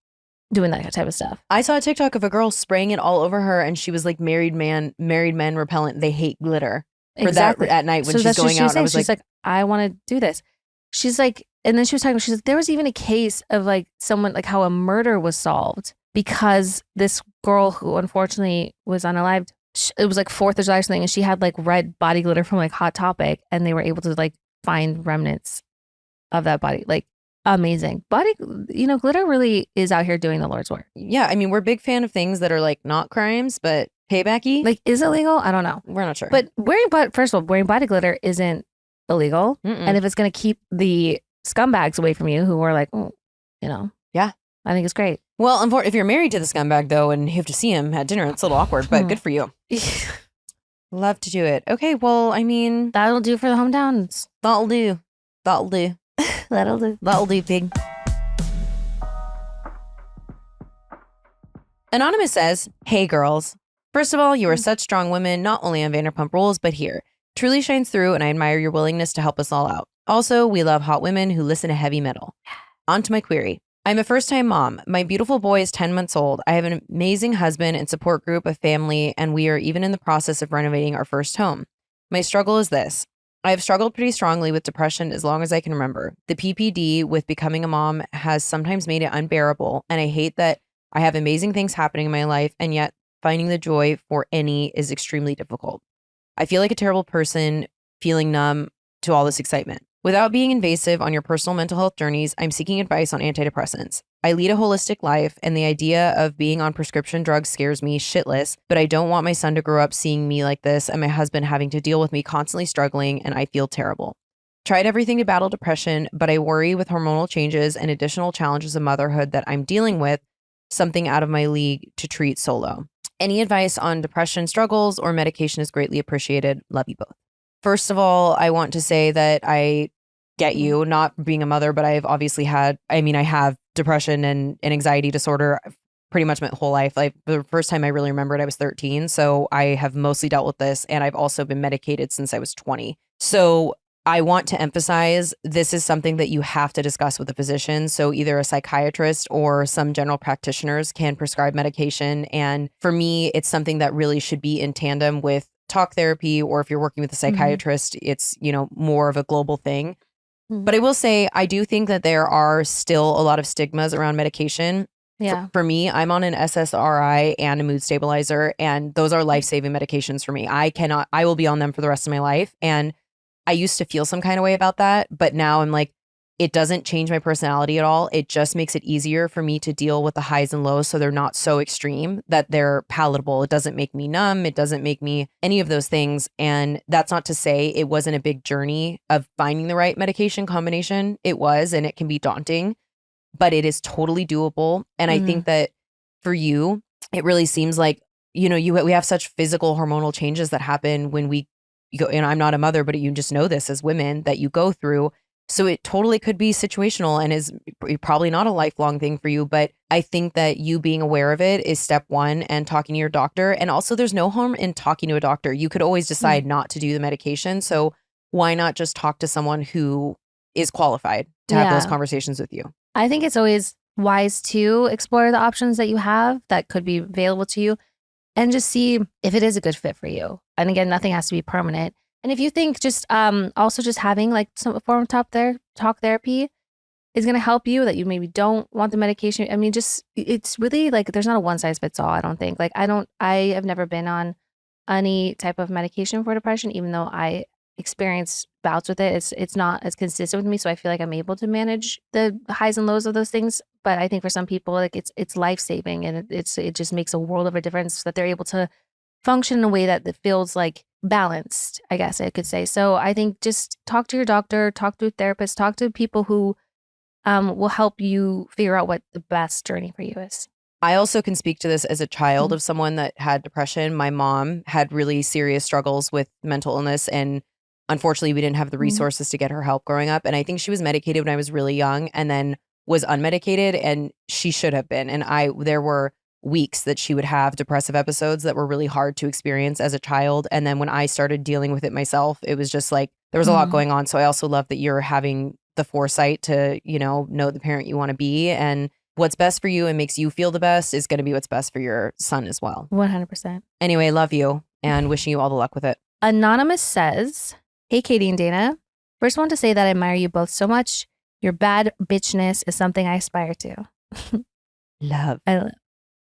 doing that type of stuff. I saw a TikTok of a girl spraying it all over her, and she was like, married men repellent. They hate glitter for that at night when she's going out. She's like, I want to do this. She's like, and then she was talking. She's like, there was even a case of like someone like how a murder was solved because this girl who unfortunately was unalived. It was like 4th of July or something, and she had like red body glitter from like Hot Topic, and they were able to like find remnants of that body. Like, amazing. Body, glitter really is out here doing the Lord's work. Yeah, I mean, we're a big fan of things that are like not crimes, but paybacky. Like, is it legal? I don't know. We're not sure. But first of all, wearing body glitter isn't illegal. Mm-mm. And if it's going to keep the scumbags away from you who are like, yeah, I think it's great. Well, if you're married to the scumbag though, and you have to see him at dinner, it's a little awkward, but good for you. Love to do it. Okay, well, I mean, that'll do for the hometowns. That'll do. That'll do, pig. Anonymous says, hey girls. First of all, you are such strong women, not only on Vanderpump Rules, but here. Truly shines through, and I admire your willingness to help us all out. Also, we love hot women who listen to heavy metal. On to my query. I'm a first-time mom. My beautiful boy is 10 months old. I have an amazing husband and support group of family, and we are even in the process of renovating our first home. My struggle is this. I have struggled pretty strongly with depression as long as I can remember. The PPD with becoming a mom has sometimes made it unbearable, and I hate that I have amazing things happening in my life, and yet finding the joy for any is extremely difficult. I feel like a terrible person, feeling numb to all this excitement. Without being invasive on your personal mental health journeys, I'm seeking advice on antidepressants. I lead a holistic life, and the idea of being on prescription drugs scares me shitless, but I don't want my son to grow up seeing me like this and my husband having to deal with me constantly struggling, and I feel terrible. Tried everything to battle depression, but I worry with hormonal changes and additional challenges of motherhood that I'm dealing with, something out of my league to treat solo. Any advice on depression struggles or medication is greatly appreciated. Love you both. First of all, I want to say that I get you, not being a mother, but I've obviously I have depression and anxiety disorder pretty much my whole life. Like the first time I really remembered, I was 13. So I have mostly dealt with this, and I've also been medicated since I was 20. So I want to emphasize this is something that you have to discuss with a physician. So either a psychiatrist or some general practitioners can prescribe medication. And for me, it's something that really should be in tandem with talk therapy, or if you're working with a psychiatrist, it's, more of a global thing. But I will say, I do think that there are still a lot of stigmas around medication. Yeah. For me, I'm on an SSRI and a mood stabilizer, and those are life-saving medications for me. I will be on them for the rest of my life. And I used to feel some kind of way about that, but now I'm like, it doesn't change my personality at all. It just makes it easier for me to deal with the highs and lows, so they're not so extreme that they're palatable. It doesn't make me numb. It doesn't make me any of those things. And that's not to say it wasn't a big journey of finding the right medication combination. It was, and it can be daunting, but it is totally doable. And I think that for you, it really seems like, we have such physical hormonal changes that happen when we go, and I'm not a mother, but you just know this as women that you go through. So it totally could be situational and is probably not a lifelong thing for you. But I think that you being aware of it is step one, and talking to your doctor. And also, there's no harm in talking to a doctor. You could always decide not to do the medication. So why not just talk to someone who is qualified to have those conversations with you? I think it's always wise to explore the options that you have that could be available to you and just see if it is a good fit for you. And again, nothing has to be permanent. And if you think just also just having like some form of talk therapy is going to help you, that you maybe don't want the medication. I mean, just it's really like there's not a one size fits all. I don't think. Like I have never been on any type of medication for depression, even though I experience bouts with it. It's not as consistent with me, so I feel like I'm able to manage the highs and lows of those things. But I think for some people, like it's life saving, and it just makes a world of a difference that they're able to function in a way that feels like balanced, I guess I could say. So I think just talk to your doctor, talk to a therapist, talk to people who will help you figure out what the best journey for you is. I also can speak to this as a child of someone that had depression. My mom had really serious struggles with mental illness, and unfortunately, we didn't have the resources to get her help growing up. And I think she was medicated when I was really young and then was unmedicated, and she should have been. And there were weeks that she would have depressive episodes that were really hard to experience as a child. And then when I started dealing with it myself, it was just like there was a lot going on. So I also love that you're having the foresight to, know the parent you want to be, and what's best for you and makes you feel the best is going to be what's best for your son as well. 100%. Anyway, love you and wishing you all the luck with it. Anonymous says, "Hey, Katie and Dana. First, want to say that I admire you both so much. Your bad bitchness is something I aspire to." Love.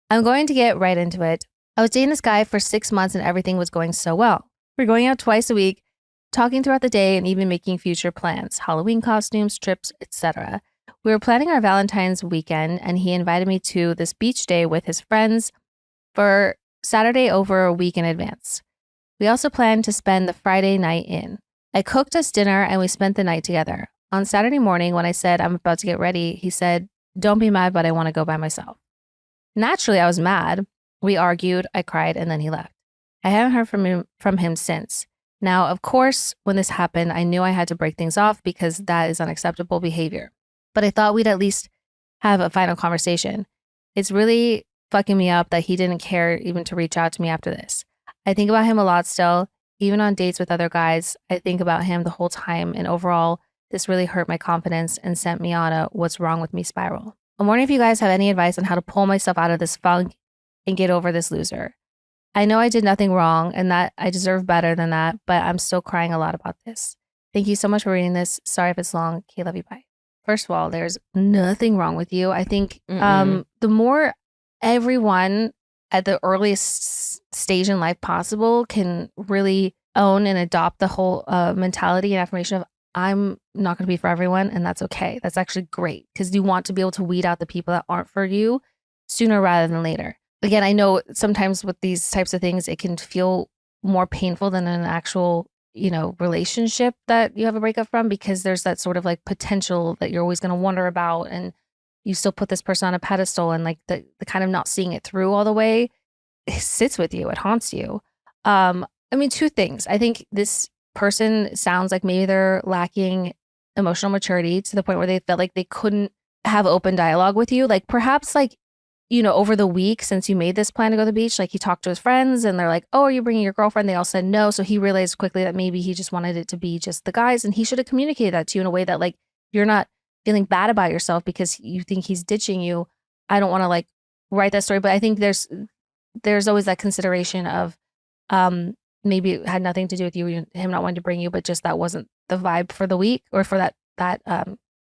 I'm going to get right into it. I was dating this guy for 6 months and everything was going so well. We're going out twice a week, talking throughout the day and even making future plans, Halloween costumes, trips, etc. We were planning our Valentine's weekend and he invited me to this beach day with his friends for Saturday over a week in advance. We also planned to spend the Friday night in. I cooked us dinner and we spent the night together. On Saturday morning, when I said I'm about to get ready, he said, "Don't be mad, but I want to go by myself." Naturally, I was mad. We argued, I cried, and then he left. I haven't heard from him since. Now, of course, when this happened, I knew I had to break things off because that is unacceptable behavior. But I thought we'd at least have a final conversation. It's really fucking me up that he didn't care even to reach out to me after this. I think about him a lot still, even on dates with other guys. I think about him the whole time, and overall, this really hurt my confidence and sent me on a what's wrong with me spiral. I'm wondering if you guys have any advice on how to pull myself out of this funk and get over this loser. I know I did nothing wrong and that I deserve better than that, but I'm still crying a lot about this. Thank you so much for reading this. Sorry if it's long. Okay, love you, bye. First of all, there's nothing wrong with you. I think the more everyone at the earliest stage in life possible can really own and adopt the whole mentality and affirmation of I'm not going to be for everyone, and that's okay. That's actually great because you want to be able to weed out the people that aren't for you sooner rather than later. Again, I know sometimes with these types of things, it can feel more painful than an actual, relationship that you have a breakup from, because there's that sort of like potential that you're always going to wonder about, and you still put this person on a pedestal, and like the kind of not seeing it through all the way, it sits with you, it haunts you. Two things. I think this person sounds like maybe they're lacking emotional maturity to the point where they felt like they couldn't have open dialogue with you. Like perhaps over the week since you made this plan to go to the beach, like he talked to his friends and they're like, "Oh, are you bringing your girlfriend?" They all said no. So he realized quickly that maybe he just wanted it to be just the guys, and he should have communicated that to you in a way that like you're not feeling bad about yourself because you think he's ditching you. I don't want to like write that story, but I think there's always that consideration of maybe it had nothing to do with you, him not wanting to bring you, but just that wasn't the vibe for the week or for that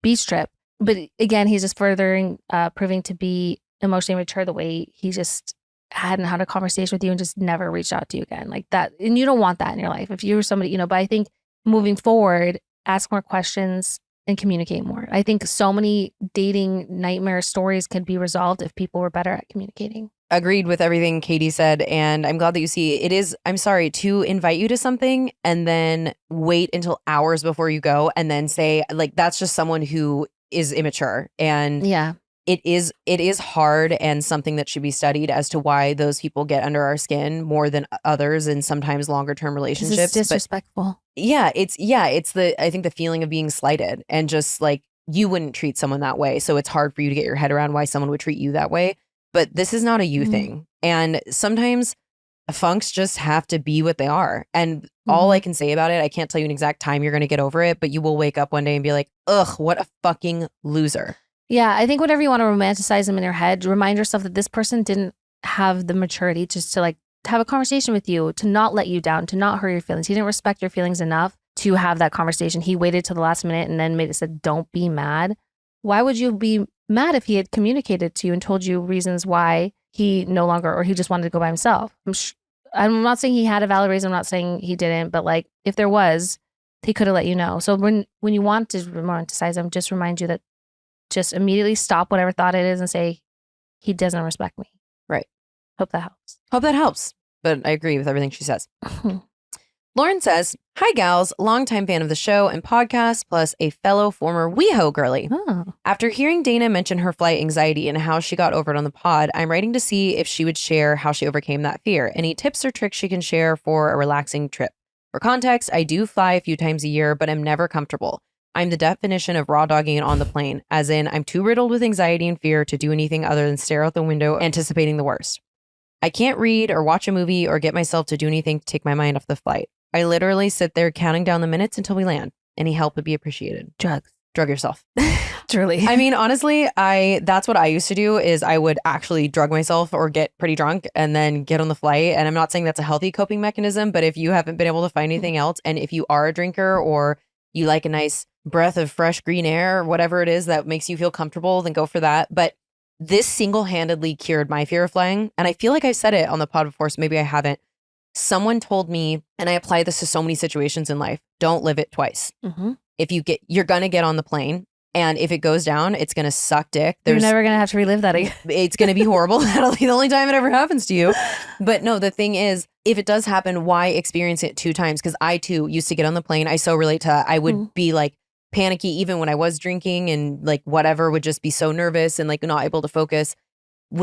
beach trip. But again, he's just furthering proving to be emotionally mature the way he just hadn't had a conversation with you and just never reached out to you again like that. And you don't want that in your life if you're somebody, but I think moving forward, ask more questions and communicate more. I think so many dating nightmare stories could be resolved if people were better at communicating. Agreed with everything Katie said. And I'm glad that you see it is, I'm sorry, to invite you to something and then wait until hours before you go and then say like, that's just someone who is immature. And yeah, it is hard and something that should be studied as to why those people get under our skin more than others in sometimes longer term relationships. It's disrespectful. But it's I think the feeling of being slighted and just like you wouldn't treat someone that way. So it's hard for you to get your head around why someone would treat you that way. But this is not a you thing. And sometimes funks just have to be what they are. And all I can say about it, I can't tell you an exact time you're going to get over it, but you will wake up one day and be like, ugh, what a fucking loser. Yeah, I think whenever you want to romanticize them in your head, remind yourself that this person didn't have the maturity just to like have a conversation with you, to not let you down, to not hurt your feelings. He didn't respect your feelings enough to have that conversation. He waited till the last minute and then said, don't be mad. Why would you be mad if he had communicated to you and told you reasons why he no longer, or he just wanted to go by himself? I'm not saying he had a valid reason. I'm not saying he didn't, but like if there was, he could have let you know. So when you want to romanticize him, just remind you that just immediately stop whatever thought it is and say, he doesn't respect me. Right. Hope that helps. Hope that helps. But I agree with everything she says. Lauren says, hi, gals, longtime fan of the show and podcast, plus a fellow former WeHo girly. Oh. After hearing Dana mention her flight anxiety and how she got over it on the pod, I'm writing to see if she would share how she overcame that fear. Any tips or tricks she can share for a relaxing trip. For context, I do fly a few times a year, but I'm never comfortable. I'm the definition of raw dogging it on the plane, as in I'm too riddled with anxiety and fear to do anything other than stare out the window, anticipating the worst. I can't read or watch a movie or get myself to do anything to take my mind off the flight. I literally sit there counting down the minutes until we land. Any help would be appreciated. Drugs. Drug yourself. Truly. I mean, honestly, that's what I used to do is I would actually drug myself or get pretty drunk and then get on the flight. And I'm not saying that's a healthy coping mechanism, but if you haven't been able to find anything else, and if you are a drinker or you like a nice breath of fresh green air, or whatever it is that makes you feel comfortable, then go for that. But this single-handedly cured my fear of flying. And I feel like I've said it on the pod before, so maybe I haven't. Someone told me, and I apply this to so many situations in life, don't live it twice. If you're going to get on the plane, and if it goes down, it's going to suck dick. You're never going to have to relive that again. It's going to be horrible. That'll be the only time it ever happens to you. But no, the thing is, if it does happen, why experience it 2 times? Because I too used to get on the plane. I so relate to that. I would be like panicky even when I was drinking and like whatever, would just be so nervous and like not able to focus.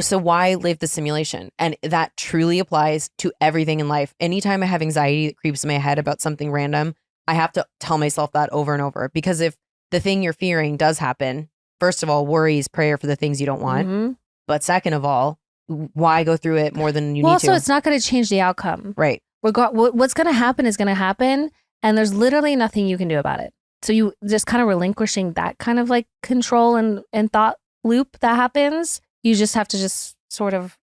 So why live the simulation? And that truly applies to everything in life. Anytime I have anxiety that creeps in my head about something random, I have to tell myself that over and over. Because if the thing you're fearing does happen, first of all, worry is prayer for the things you don't want. But second of all, why go through it more than you need to? Also, it's not going to change the outcome. Right. What's going to happen is going to happen. And there's literally nothing you can do about it. So you just kind of relinquishing that kind of like control and thought loop that happens. You just have to just sort of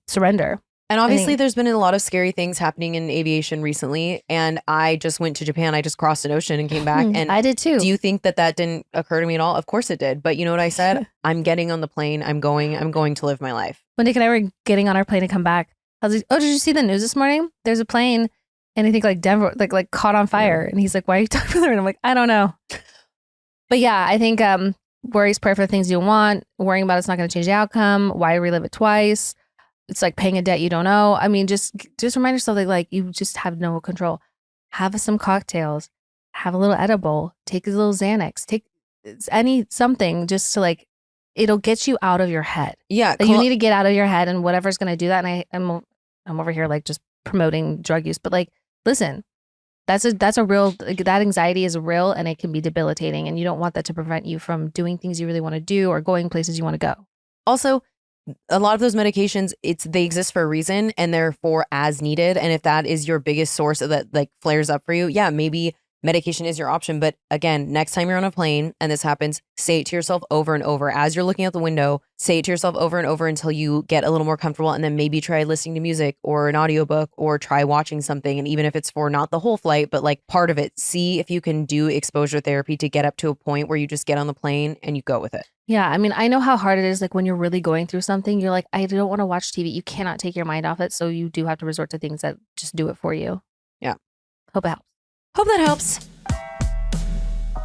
surrender. And obviously there's been a lot of scary things happening in aviation recently. And I just went to Japan. I just crossed an ocean and came back. And I did too. Do you think that didn't occur to me at all? Of course it did. But you know what I said? I'm getting on the plane. I'm going to live my life. When Nick and I were getting on our plane to come back, I was like, oh, did you see the news this morning? There's a plane. And I think like Denver, like caught on fire. And he's like, why are you talking about it? And I'm like, I don't know. But yeah, I think worries, pray for the things you want. Worrying about it's not going to change the outcome. Why relive it twice? It's like paying a debt you don't owe. I mean, just remind yourself that like you just have no control. Have some cocktails. Have a little edible. Take a little Xanax. Take something just to like, it'll get you out of your head. Yeah. Like, you need to get out of your head, and whatever's going to do that. And I'm over here like just promoting drug use, but like, listen, that's a real, that anxiety is real, and it can be debilitating, and you don't want that to prevent you from doing things you really want to do or going places you want to go. Also, a lot of those medications, they exist for a reason, and they're for as needed. And if that is your biggest source that like flares up for you, yeah, maybe medication is your option. But again, next time you're on a plane and this happens, say it to yourself over and over. As you're looking out the window, say it to yourself over and over until you get a little more comfortable, and then maybe try listening to music or an audiobook, or try watching something. And even if it's for not the whole flight, but like part of it, see if you can do exposure therapy to get up to a point where you just get on the plane and you go with it. Yeah, I mean, I know how hard it is. Like when you're really going through something, you're like, I don't want to watch TV. You cannot take your mind off it. So you do have to resort to things that just do it for you. Yeah. Hope it helps. Hope that helps. I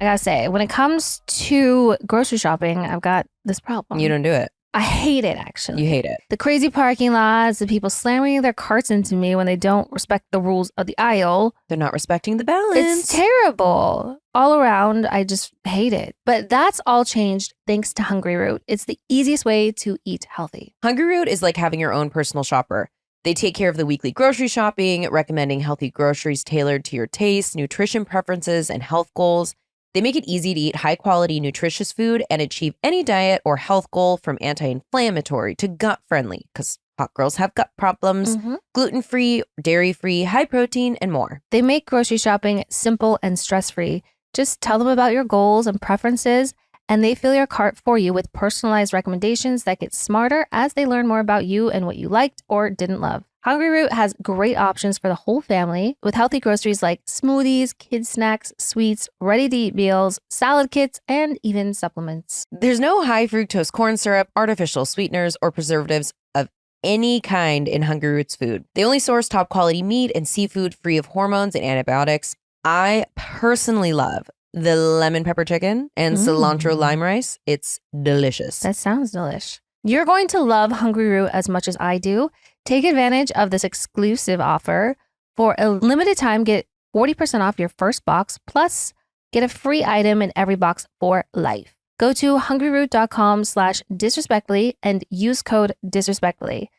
gotta say, when it comes to grocery shopping, I've got this problem. You don't do it. I hate it, actually. You hate it. The crazy parking lots, the people slamming their carts into me when they don't respect the rules of the aisle. They're not respecting the balance. It's terrible. all around, I just hate it. But that's all changed thanks to Hungry Root. It's the easiest way to eat healthy. Hungry Root is like having your own personal shopper. They take care of the weekly grocery shopping, recommending healthy groceries tailored to your taste, nutrition preferences, and health goals. They make it easy to eat high-quality, nutritious food and achieve any diet or health goal, from anti-inflammatory to gut-friendly, because hot girls have gut problems, gluten-free, dairy-free, high protein, and more. They make grocery shopping simple and stress-free. Just tell them about your goals and preferences, and they fill your cart for you with personalized recommendations that get smarter as they learn more about you and what you liked or didn't love. Hungry Root has great options for the whole family with healthy groceries like smoothies, kids snacks, sweets, ready-to-eat meals, salad kits, and even supplements. There's no high fructose corn syrup, artificial sweeteners, or preservatives of any kind in Hungry Root's food. They only source top quality meat and seafood free of hormones and antibiotics. I personally love the lemon pepper chicken and cilantro lime rice. It's delicious. That sounds delish. You're going to love Hungry Root as much as I do. Take advantage of this exclusive offer. For a limited time, get 40% off your first box, plus get a free item in every box for life. Go to hungryroot.com/disrespectfully and use code disrespectfully.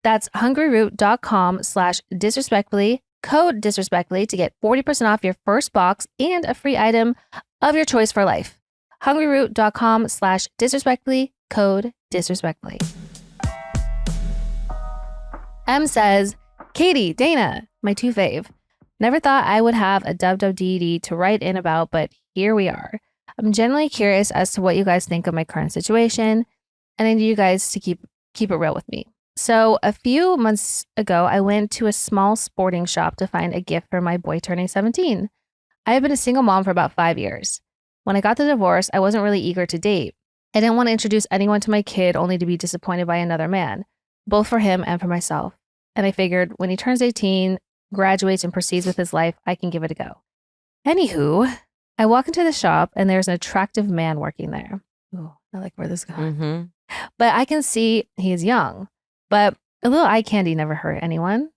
That's hungryroot.com/disrespectfully, code disrespectfully to get 40% off your first box and a free item of your choice for life. hungryroot.com/disrespectfully, code disrespectfully. M says, Katie, Dana, my two fave. Never thought I would have a WWDD to write in about, but here we are. I'm genuinely curious as to what you guys think of my current situation, and I need you guys to keep it real with me. So a few months ago, I went to a small sporting shop to find a gift for my boy turning 17. I have been a single mom for about 5 years. When I got the divorce, I wasn't really eager to date. I didn't want to introduce anyone to my kid only to be disappointed by another man, both for him and for myself. And I figured when he turns 18, graduates, and proceeds with his life, I can give it a go. Anywho, I walk into the shop and there's an attractive man working there. Ooh, I like where this is going. But I can see he is young. But a little eye candy never hurt anyone.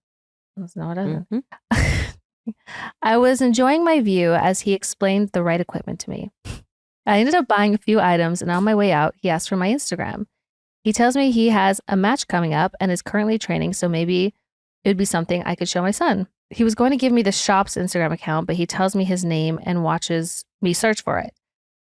That's not what I was enjoying my view as he explained the right equipment to me. I ended up buying a few items, and on my way out, he asked for my Instagram. He tells me he has a match coming up and is currently training, so maybe it would be something I could show my son. He was going to give me the shop's Instagram account, but he tells me his name and watches me search for it.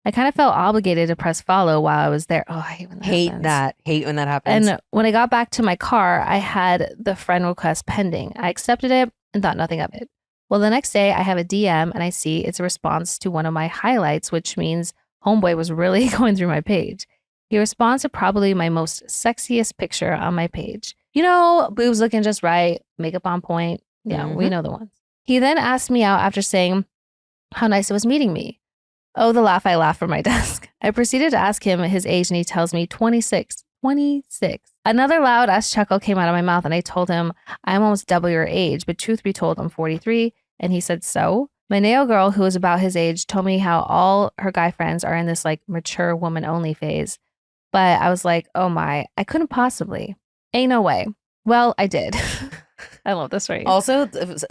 I kind of felt obligated to press follow while I was there. Oh, I hate when that happens. Hate when that happens. And when I got back to my car, I had the friend request pending. I accepted it and thought nothing of it. Well, the next day I have a DM and I see it's a response to one of my highlights, which means homeboy was really going through my page. He responds to probably my most sexiest picture on my page. You know, boobs looking just right, makeup on point. Yeah, we know the ones. He then asked me out after saying how nice it was meeting me. Oh, the laugh I laughed from my desk. I proceeded to ask him his age and he tells me 26. 26. Another loud ass chuckle came out of my mouth and I told him I'm almost double your age, but truth be told, I'm 43. And he said, so? My nail girl, who was about his age, told me how all her guy friends are in this like mature woman only phase. But I was like, oh my, I couldn't possibly. Ain't no way. Well, I did. I love this phrase. Also,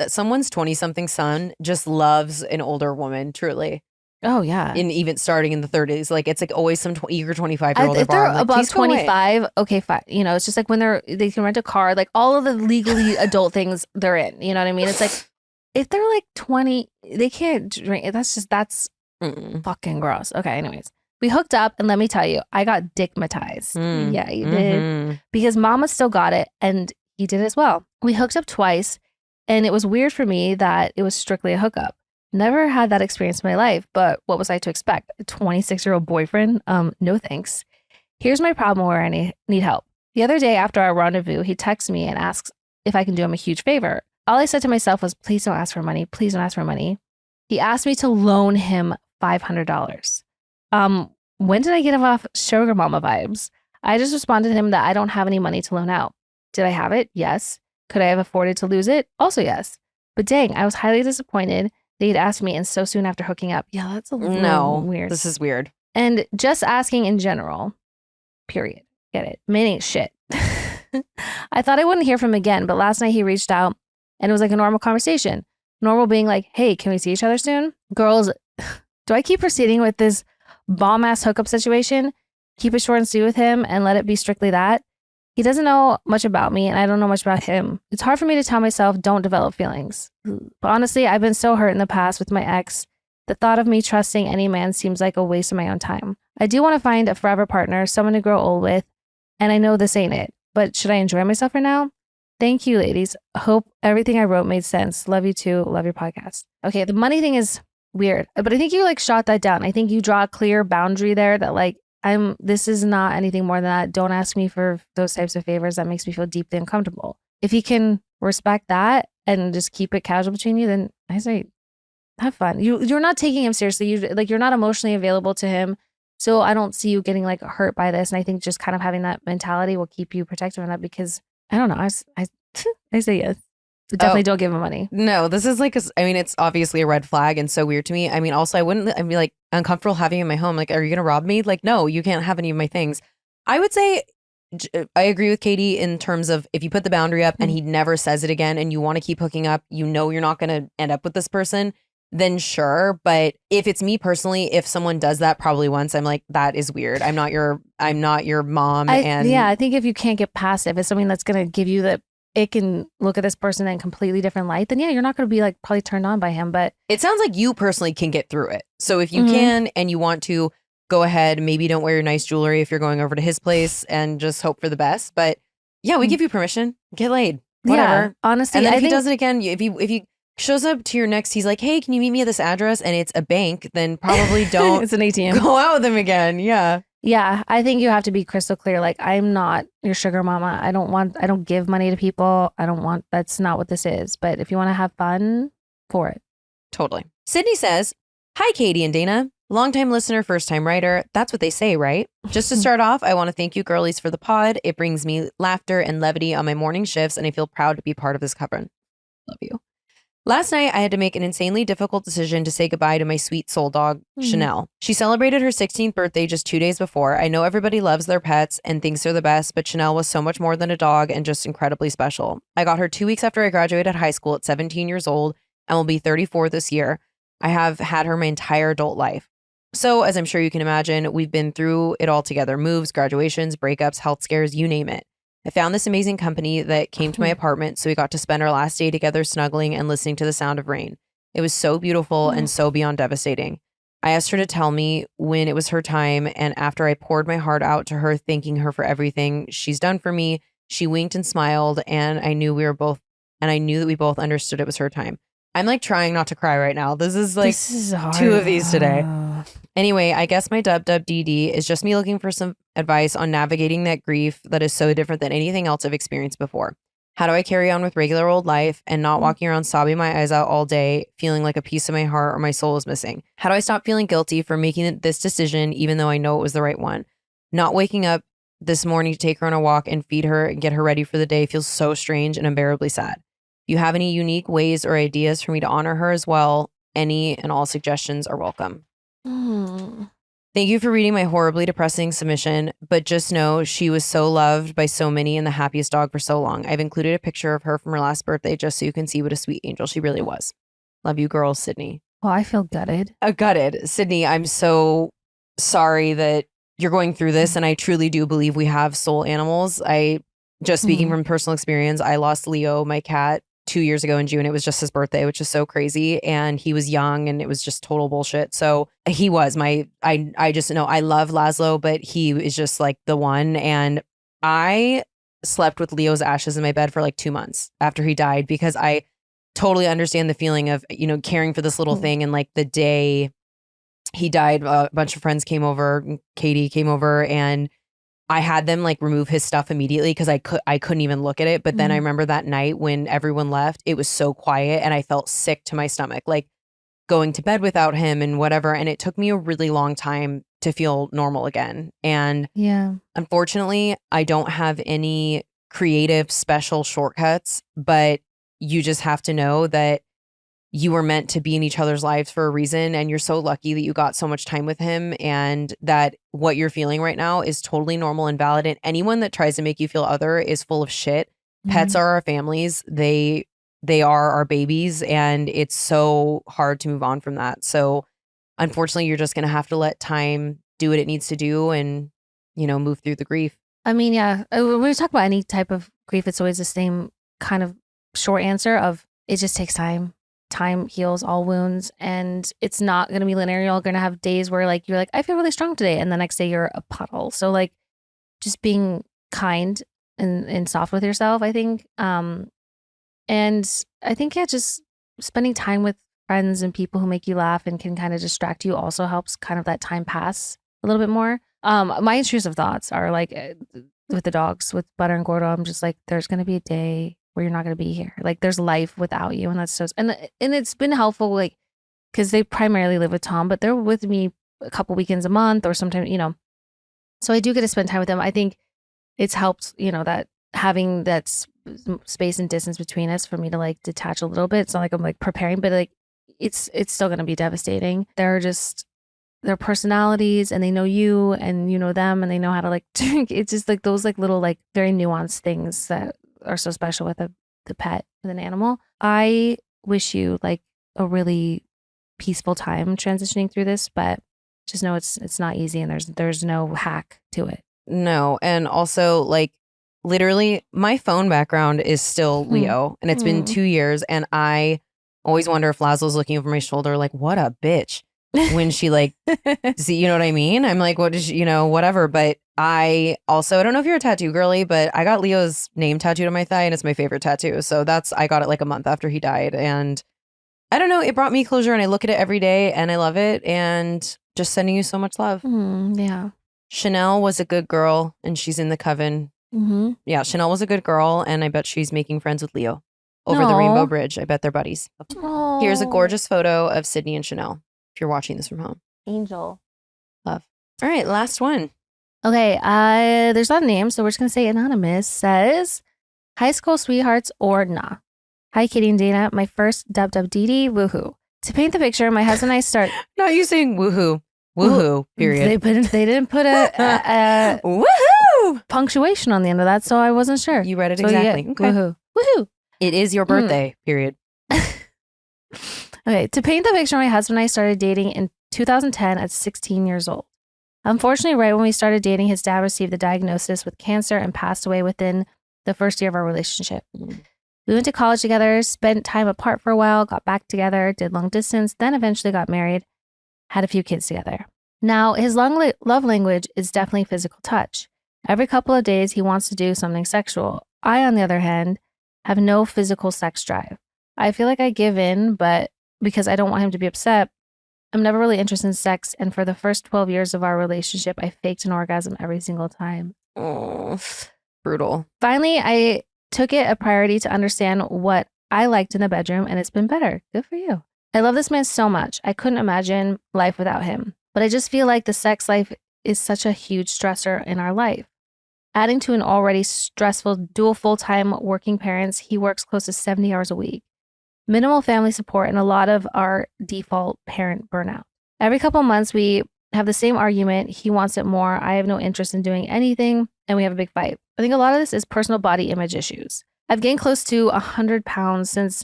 someone's 20-something son just loves an older woman, truly. Oh, yeah. In even starting in the 30s. Like, it's like always some eager 25-year-old. If they're above 25, okay, fine. You know, it's just like when they can rent a car, like all of the legally adult things they're in. You know what I mean? It's like, if they're like 20, they can't drink. That's fucking gross. Okay, anyways. We hooked up, and let me tell you, I got dickmatized. Yeah, you did. Because mama still got it, and he did as well. We hooked up twice, and it was weird for me that it was strictly a hookup. Never had that experience in my life, but what was I to expect? A 26-year-old boyfriend? No thanks. Here's my problem where I need help. The other day after our rendezvous, he texts me and asks if I can do him a huge favor. All I said to myself was, please don't ask for money. Please don't ask for money. He asked me to loan him $500. When did I get off sugar mama vibes? I just responded to him that I don't have any money to loan out. Did I have it? Yes. Could I have afforded to lose it? Also yes. But dang, I was highly disappointed that he'd asked me and so soon after hooking up. Yeah, that's a little weird. This is weird. And just asking in general, period. Get it? Men ain't shit. I thought I wouldn't hear from him again, but last night he reached out and it was like a normal conversation. Normal being like, hey, can we see each other soon? Girls, Do I keep proceeding with this bomb ass hookup situation, keep it short and sweet with him, and let it be strictly that? He doesn't know much about me, and I don't know much about him. It's hard for me to tell myself, don't develop feelings. But honestly, I've been so hurt in the past with my ex. The thought of me trusting any man seems like a waste of my own time. I do want to find a forever partner, someone to grow old with, and I know this ain't it. But should I enjoy myself for now? Thank you, ladies. Hope everything I wrote made sense. Love you too. Love your podcast. Okay, the money thing is weird, but I think you like shot that down. I think you draw a clear boundary there that like, this is not anything more than that. Don't ask me for those types of favors. That makes me feel deeply uncomfortable. If he can respect that and just keep it casual between you, then I say, have fun. You're not taking him seriously. You're not emotionally available to him. So I don't see you getting like hurt by this. And I think just kind of having that mentality will keep you protective of that, because I don't know. I say yes. But definitely don't give him money. No, this is like, it's obviously a red flag and so weird to me. I mean, also, I'd be like uncomfortable having him in my home. Like, are you going to rob me? Like, no, you can't have any of my things. I would say, I agree with Katie in terms of if you put the boundary up and he never says it again and you want to keep hooking up, you know, you're not going to end up with this person, then sure. But if it's me personally, if someone does that probably once, I'm like, that is weird. I'm not your mom. I think if you can't get past it, if it's something that's going to give you it can look at this person in a completely different light, then yeah, you're not going to be like probably turned on by him. But it sounds like you personally can get through it. So if you can and you want to, go ahead. Maybe don't wear your nice jewelry if you're going over to his place and just hope for the best. But yeah, we give you permission. Get laid. Whatever. Yeah, honestly, and then if he does it again, if he shows up to your next, he's like, hey, can you meet me at this address? And it's a bank, then probably don't it's an ATM. Go out with him again. Yeah. Yeah, I think you have to be crystal clear. Like, I'm not your sugar mama. I don't give money to people. That's not what this is. But if you want to have fun, for it. Totally. Sydney says, hi, Katie and Dana. Longtime listener, first time writer. That's what they say, right? Just to start off, I want to thank you girlies for the pod. It brings me laughter and levity on my morning shifts, and I feel proud to be part of this coven. Love you. Last night, I had to make an insanely difficult decision to say goodbye to my sweet soul dog, Chanel. She celebrated her 16th birthday just 2 days before. I know everybody loves their pets and thinks they're the best, but Chanel was so much more than a dog and just incredibly special. I got her 2 weeks after I graduated high school at 17 years old and will be 34 this year. I have had her my entire adult life. So, as I'm sure you can imagine, we've been through it all together. Moves, graduations, breakups, health scares, you name it. I found this amazing company that came to my apartment, so we got to spend our last day together snuggling and listening to the sound of rain. It was so beautiful and so beyond devastating. I asked her to tell me when it was her time, and after I poured my heart out to her, thanking her for everything she's done for me, she winked and smiled, and I knew that we both understood it was her time. I'm like trying not to cry right now. This is hard. 2 of these today. Anyway, I guess my WWDD is just me looking for some advice on navigating that grief that is so different than anything else I've experienced before. How do I carry on with regular old life and not walking around sobbing my eyes out all day, feeling like a piece of my heart or my soul is missing? How do I stop feeling guilty for making this decision even though I know it was the right one? Not waking up this morning to take her on a walk and feed her and get her ready for the day feels so strange and unbearably sad. If you have any unique ways or ideas for me to honor her as well, any and all suggestions are welcome. Thank you for reading my horribly depressing submission, but just know she was so loved by so many and the happiest dog for so long. I've included a picture of her from her last birthday just so you can see what a sweet angel she really was. Love you, girls, Sydney. Well, I feel gutted. Gutted. Sydney, I'm so sorry that you're going through this, and I truly do believe we have soul animals. Just speaking from personal experience, I lost Leo, my cat, 2 years ago in June. It was just his birthday, which is so crazy. And he was young and it was just total bullshit. So he was I just know I love Laszlo, but he is just like the one. And I slept with Leo's ashes in my bed for like 2 months after he died, because I totally understand the feeling of, caring for this little thing. And like the day he died, a bunch of friends came over, Katie came over, and I had them like remove his stuff immediately because I couldn't even look at it. But then I remember that night when everyone left, it was so quiet and I felt sick to my stomach, like going to bed without him and whatever. And it took me a really long time to feel normal again. And unfortunately, I don't have any creative special shortcuts, but you just have to know that you were meant to be in each other's lives for a reason. And you're so lucky that you got so much time with him, and that what you're feeling right now is totally normal and valid. And anyone that tries to make you feel other is full of shit. Pets are our families. They are our babies, and it's so hard to move on from that. So unfortunately, you're just going to have to let time do what it needs to do and, move through the grief. I mean, yeah, when we talk about any type of grief, it's always the same kind of short answer of it just takes time. Time heals all wounds, and it's not going to be linear. You're going to have days where like you're like, I feel really strong today, and the next day you're a puddle. So like just being kind and soft with yourself, I think. And I think, yeah, just spending time with friends and people who make you laugh and can kind of distract you also helps kind of that time pass a little bit more. My intrusive thoughts are like with the dogs, with Butter and Gordo, I'm just like, there's going to be a day where you're not going to be here. Like there's life without you. And that's so, and it's been helpful, like, cause they primarily live with Tom, but they're with me a couple weekends a month or sometimes, so I do get to spend time with them. I think it's helped, that having that space and distance between us for me to like detach a little bit. It's not like I'm like preparing, but like it's still going to be devastating. They're just their personalities, and they know you and you know them, and they know how to like drink. It's just like those like little like very nuanced things that are so special with the pet, with an animal. I wish you like a really peaceful time transitioning through this, but just know it's not easy, and there's no hack to it. No, and also like literally my phone background is still Leo, and it's been 2 years, and I always wonder if Laszlo's looking over my shoulder like, what a bitch. When she like, see, you know what I mean? I'm like, what is she, whatever. But I don't know if you're a tattoo girly, but I got Leo's name tattooed on my thigh, and it's my favorite tattoo. So I got it like a month after he died. And I don't know, it brought me closure, and I look at it every day and I love it. And just sending you so much love. Yeah. Chanel was a good girl, and she's in the Coven. Yeah, Chanel was a good girl, and I bet she's making friends with Leo over the Rainbow Bridge. I bet they're buddies. Aww. Here's a gorgeous photo of Sydney and Chanel. If you're watching this from home. Angel. Love. All right, last one. Okay, there's a lot of names, so we're just going to say anonymous. Says, high school sweethearts or nah. Hi, Katie and Dana. My first WWDD, woohoo. To paint the picture, my husband and I start... Not you saying woohoo. Woohoo, period. They didn't put a woohoo punctuation on the end of that, so I wasn't sure. You read it exactly. Okay. Woohoo. Woohoo. It is your birthday, period. Okay, to paint the picture, my husband and I started dating in 2010 at 16 years old. Unfortunately, right when we started dating, his dad received the diagnosis with cancer and passed away within the first year of our relationship. We went to college together, spent time apart for a while, got back together, did long distance, then eventually got married, had a few kids together. Now, his love language is definitely physical touch. Every couple of days, he wants to do something sexual. I, on the other hand, have no physical sex drive. I feel like I give in, but because I don't want him to be upset, I'm never really interested in sex. And for the first 12 years of our relationship, I faked an orgasm every single time. Oh, brutal. Finally, I took it a priority to understand what I liked in the bedroom, and it's been better. Good for you. I love this man so much. I couldn't imagine life without him. But I just feel like the sex life is such a huge stressor in our life. Adding to an already stressful dual full-time working parents, he works close to 70 hours a week. Minimal family support, and a lot of our default parent burnout. Every couple months, we have the same argument. He wants it more. I have no interest in doing anything, and we have a big fight. I think a lot of this is personal body image issues. I've gained close to 100 pounds since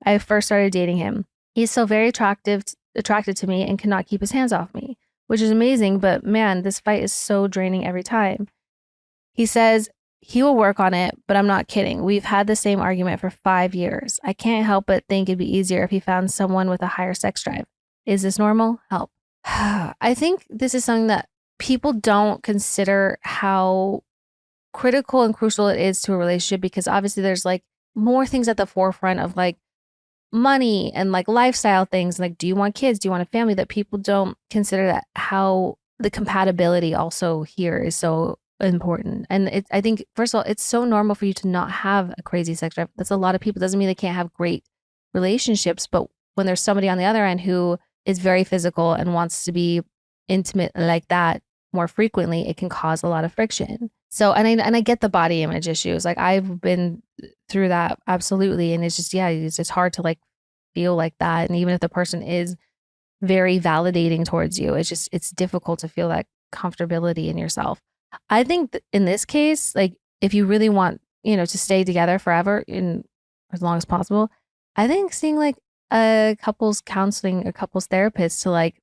I first started dating him. He's still very attracted to me and cannot keep his hands off me, which is amazing, but man, this fight is so draining every time. He says he will work on it, but I'm not kidding. We've had the same argument for 5 years. I can't help but think it'd be easier if he found someone with a higher sex drive. Is this normal? Help. I think this is something that people don't consider how critical and crucial it is to a relationship, because obviously there's like more things at the forefront of like money and like lifestyle things. Like, do you want kids? Do you want a family? That people don't consider that how the compatibility also here is so important. And I think, first of all, it's so normal for you to not have a crazy sex drive. That's a lot of people. Doesn't mean they can't have great relationships, but when there's somebody on the other end who is very physical and wants to be intimate like that more frequently, it can cause a lot of friction. So, and I get the body image issues. Like, I've been through that, absolutely. And it's just, yeah, it's just hard to like feel like that. And even if the person is very validating towards you, it's difficult to feel that comfortability in yourself. I think in this case, like, if you really want, to stay together forever in as long as possible, I think seeing like a couples counseling, a couples therapist to like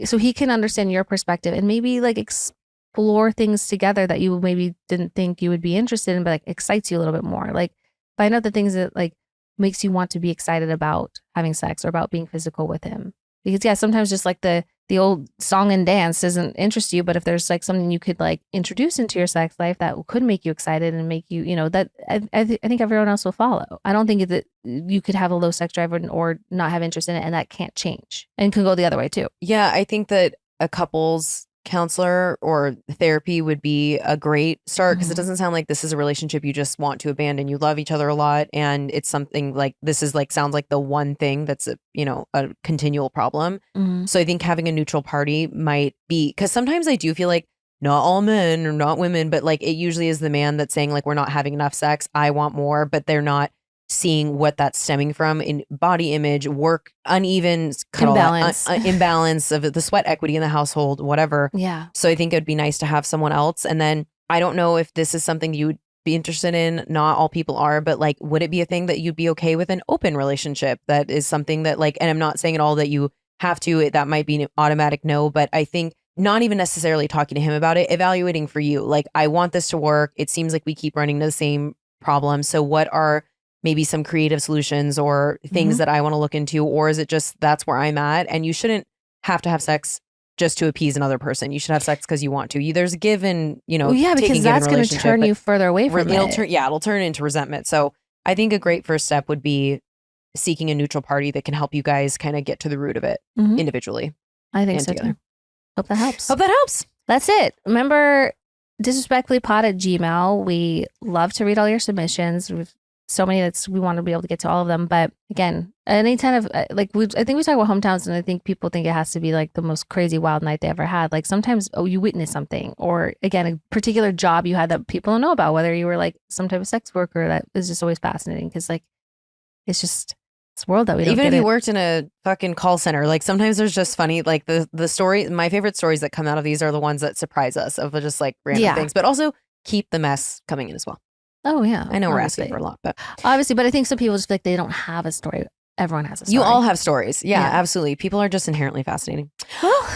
so he can understand your perspective and maybe like explore things together that you maybe didn't think you would be interested in, but like excites you a little bit more. Like find out the things that like makes you want to be excited about having sex or about being physical with him. Because yeah, sometimes just like the old song and dance doesn't interest you, but if there's like something you could like introduce into your sex life that could make you excited and make you, that I think everyone else will follow. I don't think that you could have a low sex drive or not have interest in it, and that can't change and can go the other way too. Yeah, I think that a couple's counselor or therapy would be a great start because it doesn't sound like this is a relationship you just want to abandon. You love each other a lot, and it's something like this is like sounds like the one thing that's a continual problem. So I think having a neutral party might be, because sometimes I do feel like not all men or not women, but like it usually is the man that's saying like we're not having enough sex, I want more, but they're not seeing what that's stemming from in body image, work, uneven imbalance of the sweat equity in the household, whatever. Yeah. So I think it'd be nice to have someone else. And then I don't know if this is something you would be interested in. Not all people are, but like, would it be a thing that you'd be okay with an open relationship? That is something that like, and I'm not saying at all that you have to, that might be an automatic no, but I think not even necessarily talking to him about it, evaluating for you. Like, I want this to work. It seems like we keep running into the same problem. So what are maybe some creative solutions or things that I want to look into? Or is it just that's where I'm at? And you shouldn't have to have sex just to appease another person. You should have sex because you want to. There's given, because that's going to turn you further away from it. It'll turn into resentment. So I think a great first step would be seeking a neutral party that can help you guys kind of get to the root of it individually. I think so too. Hope that helps. That's it. Remember, disrespectfullypod@gmail.com. We love to read all your submissions. We've so many that we want to be able to get to all of them. But again, any kind of I think we talk about hometowns, and I think people think it has to be like the most crazy wild night they ever had. Like sometimes, you witness something, or again, a particular job you had that people don't know about, whether you were like some type of sex worker. That is just always fascinating because like it's just this world that we don't even get if you it. worked in a fucking call center, like sometimes there's just funny, like the story. My favorite stories that come out of these are the ones that surprise us of just like random things, but also keep the mess coming in as well. Oh yeah, I know we're asking for a lot, but obviously, but I think some people just feel like they don't have a story. Everyone has a story. You all have stories. Yeah, absolutely. People are just inherently fascinating. Well,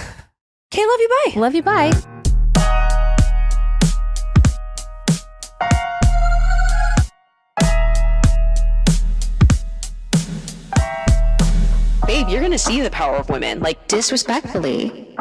okay, love you. Bye. Love you. Bye. Babe, you're gonna see the power of women. Like, disrespectfully.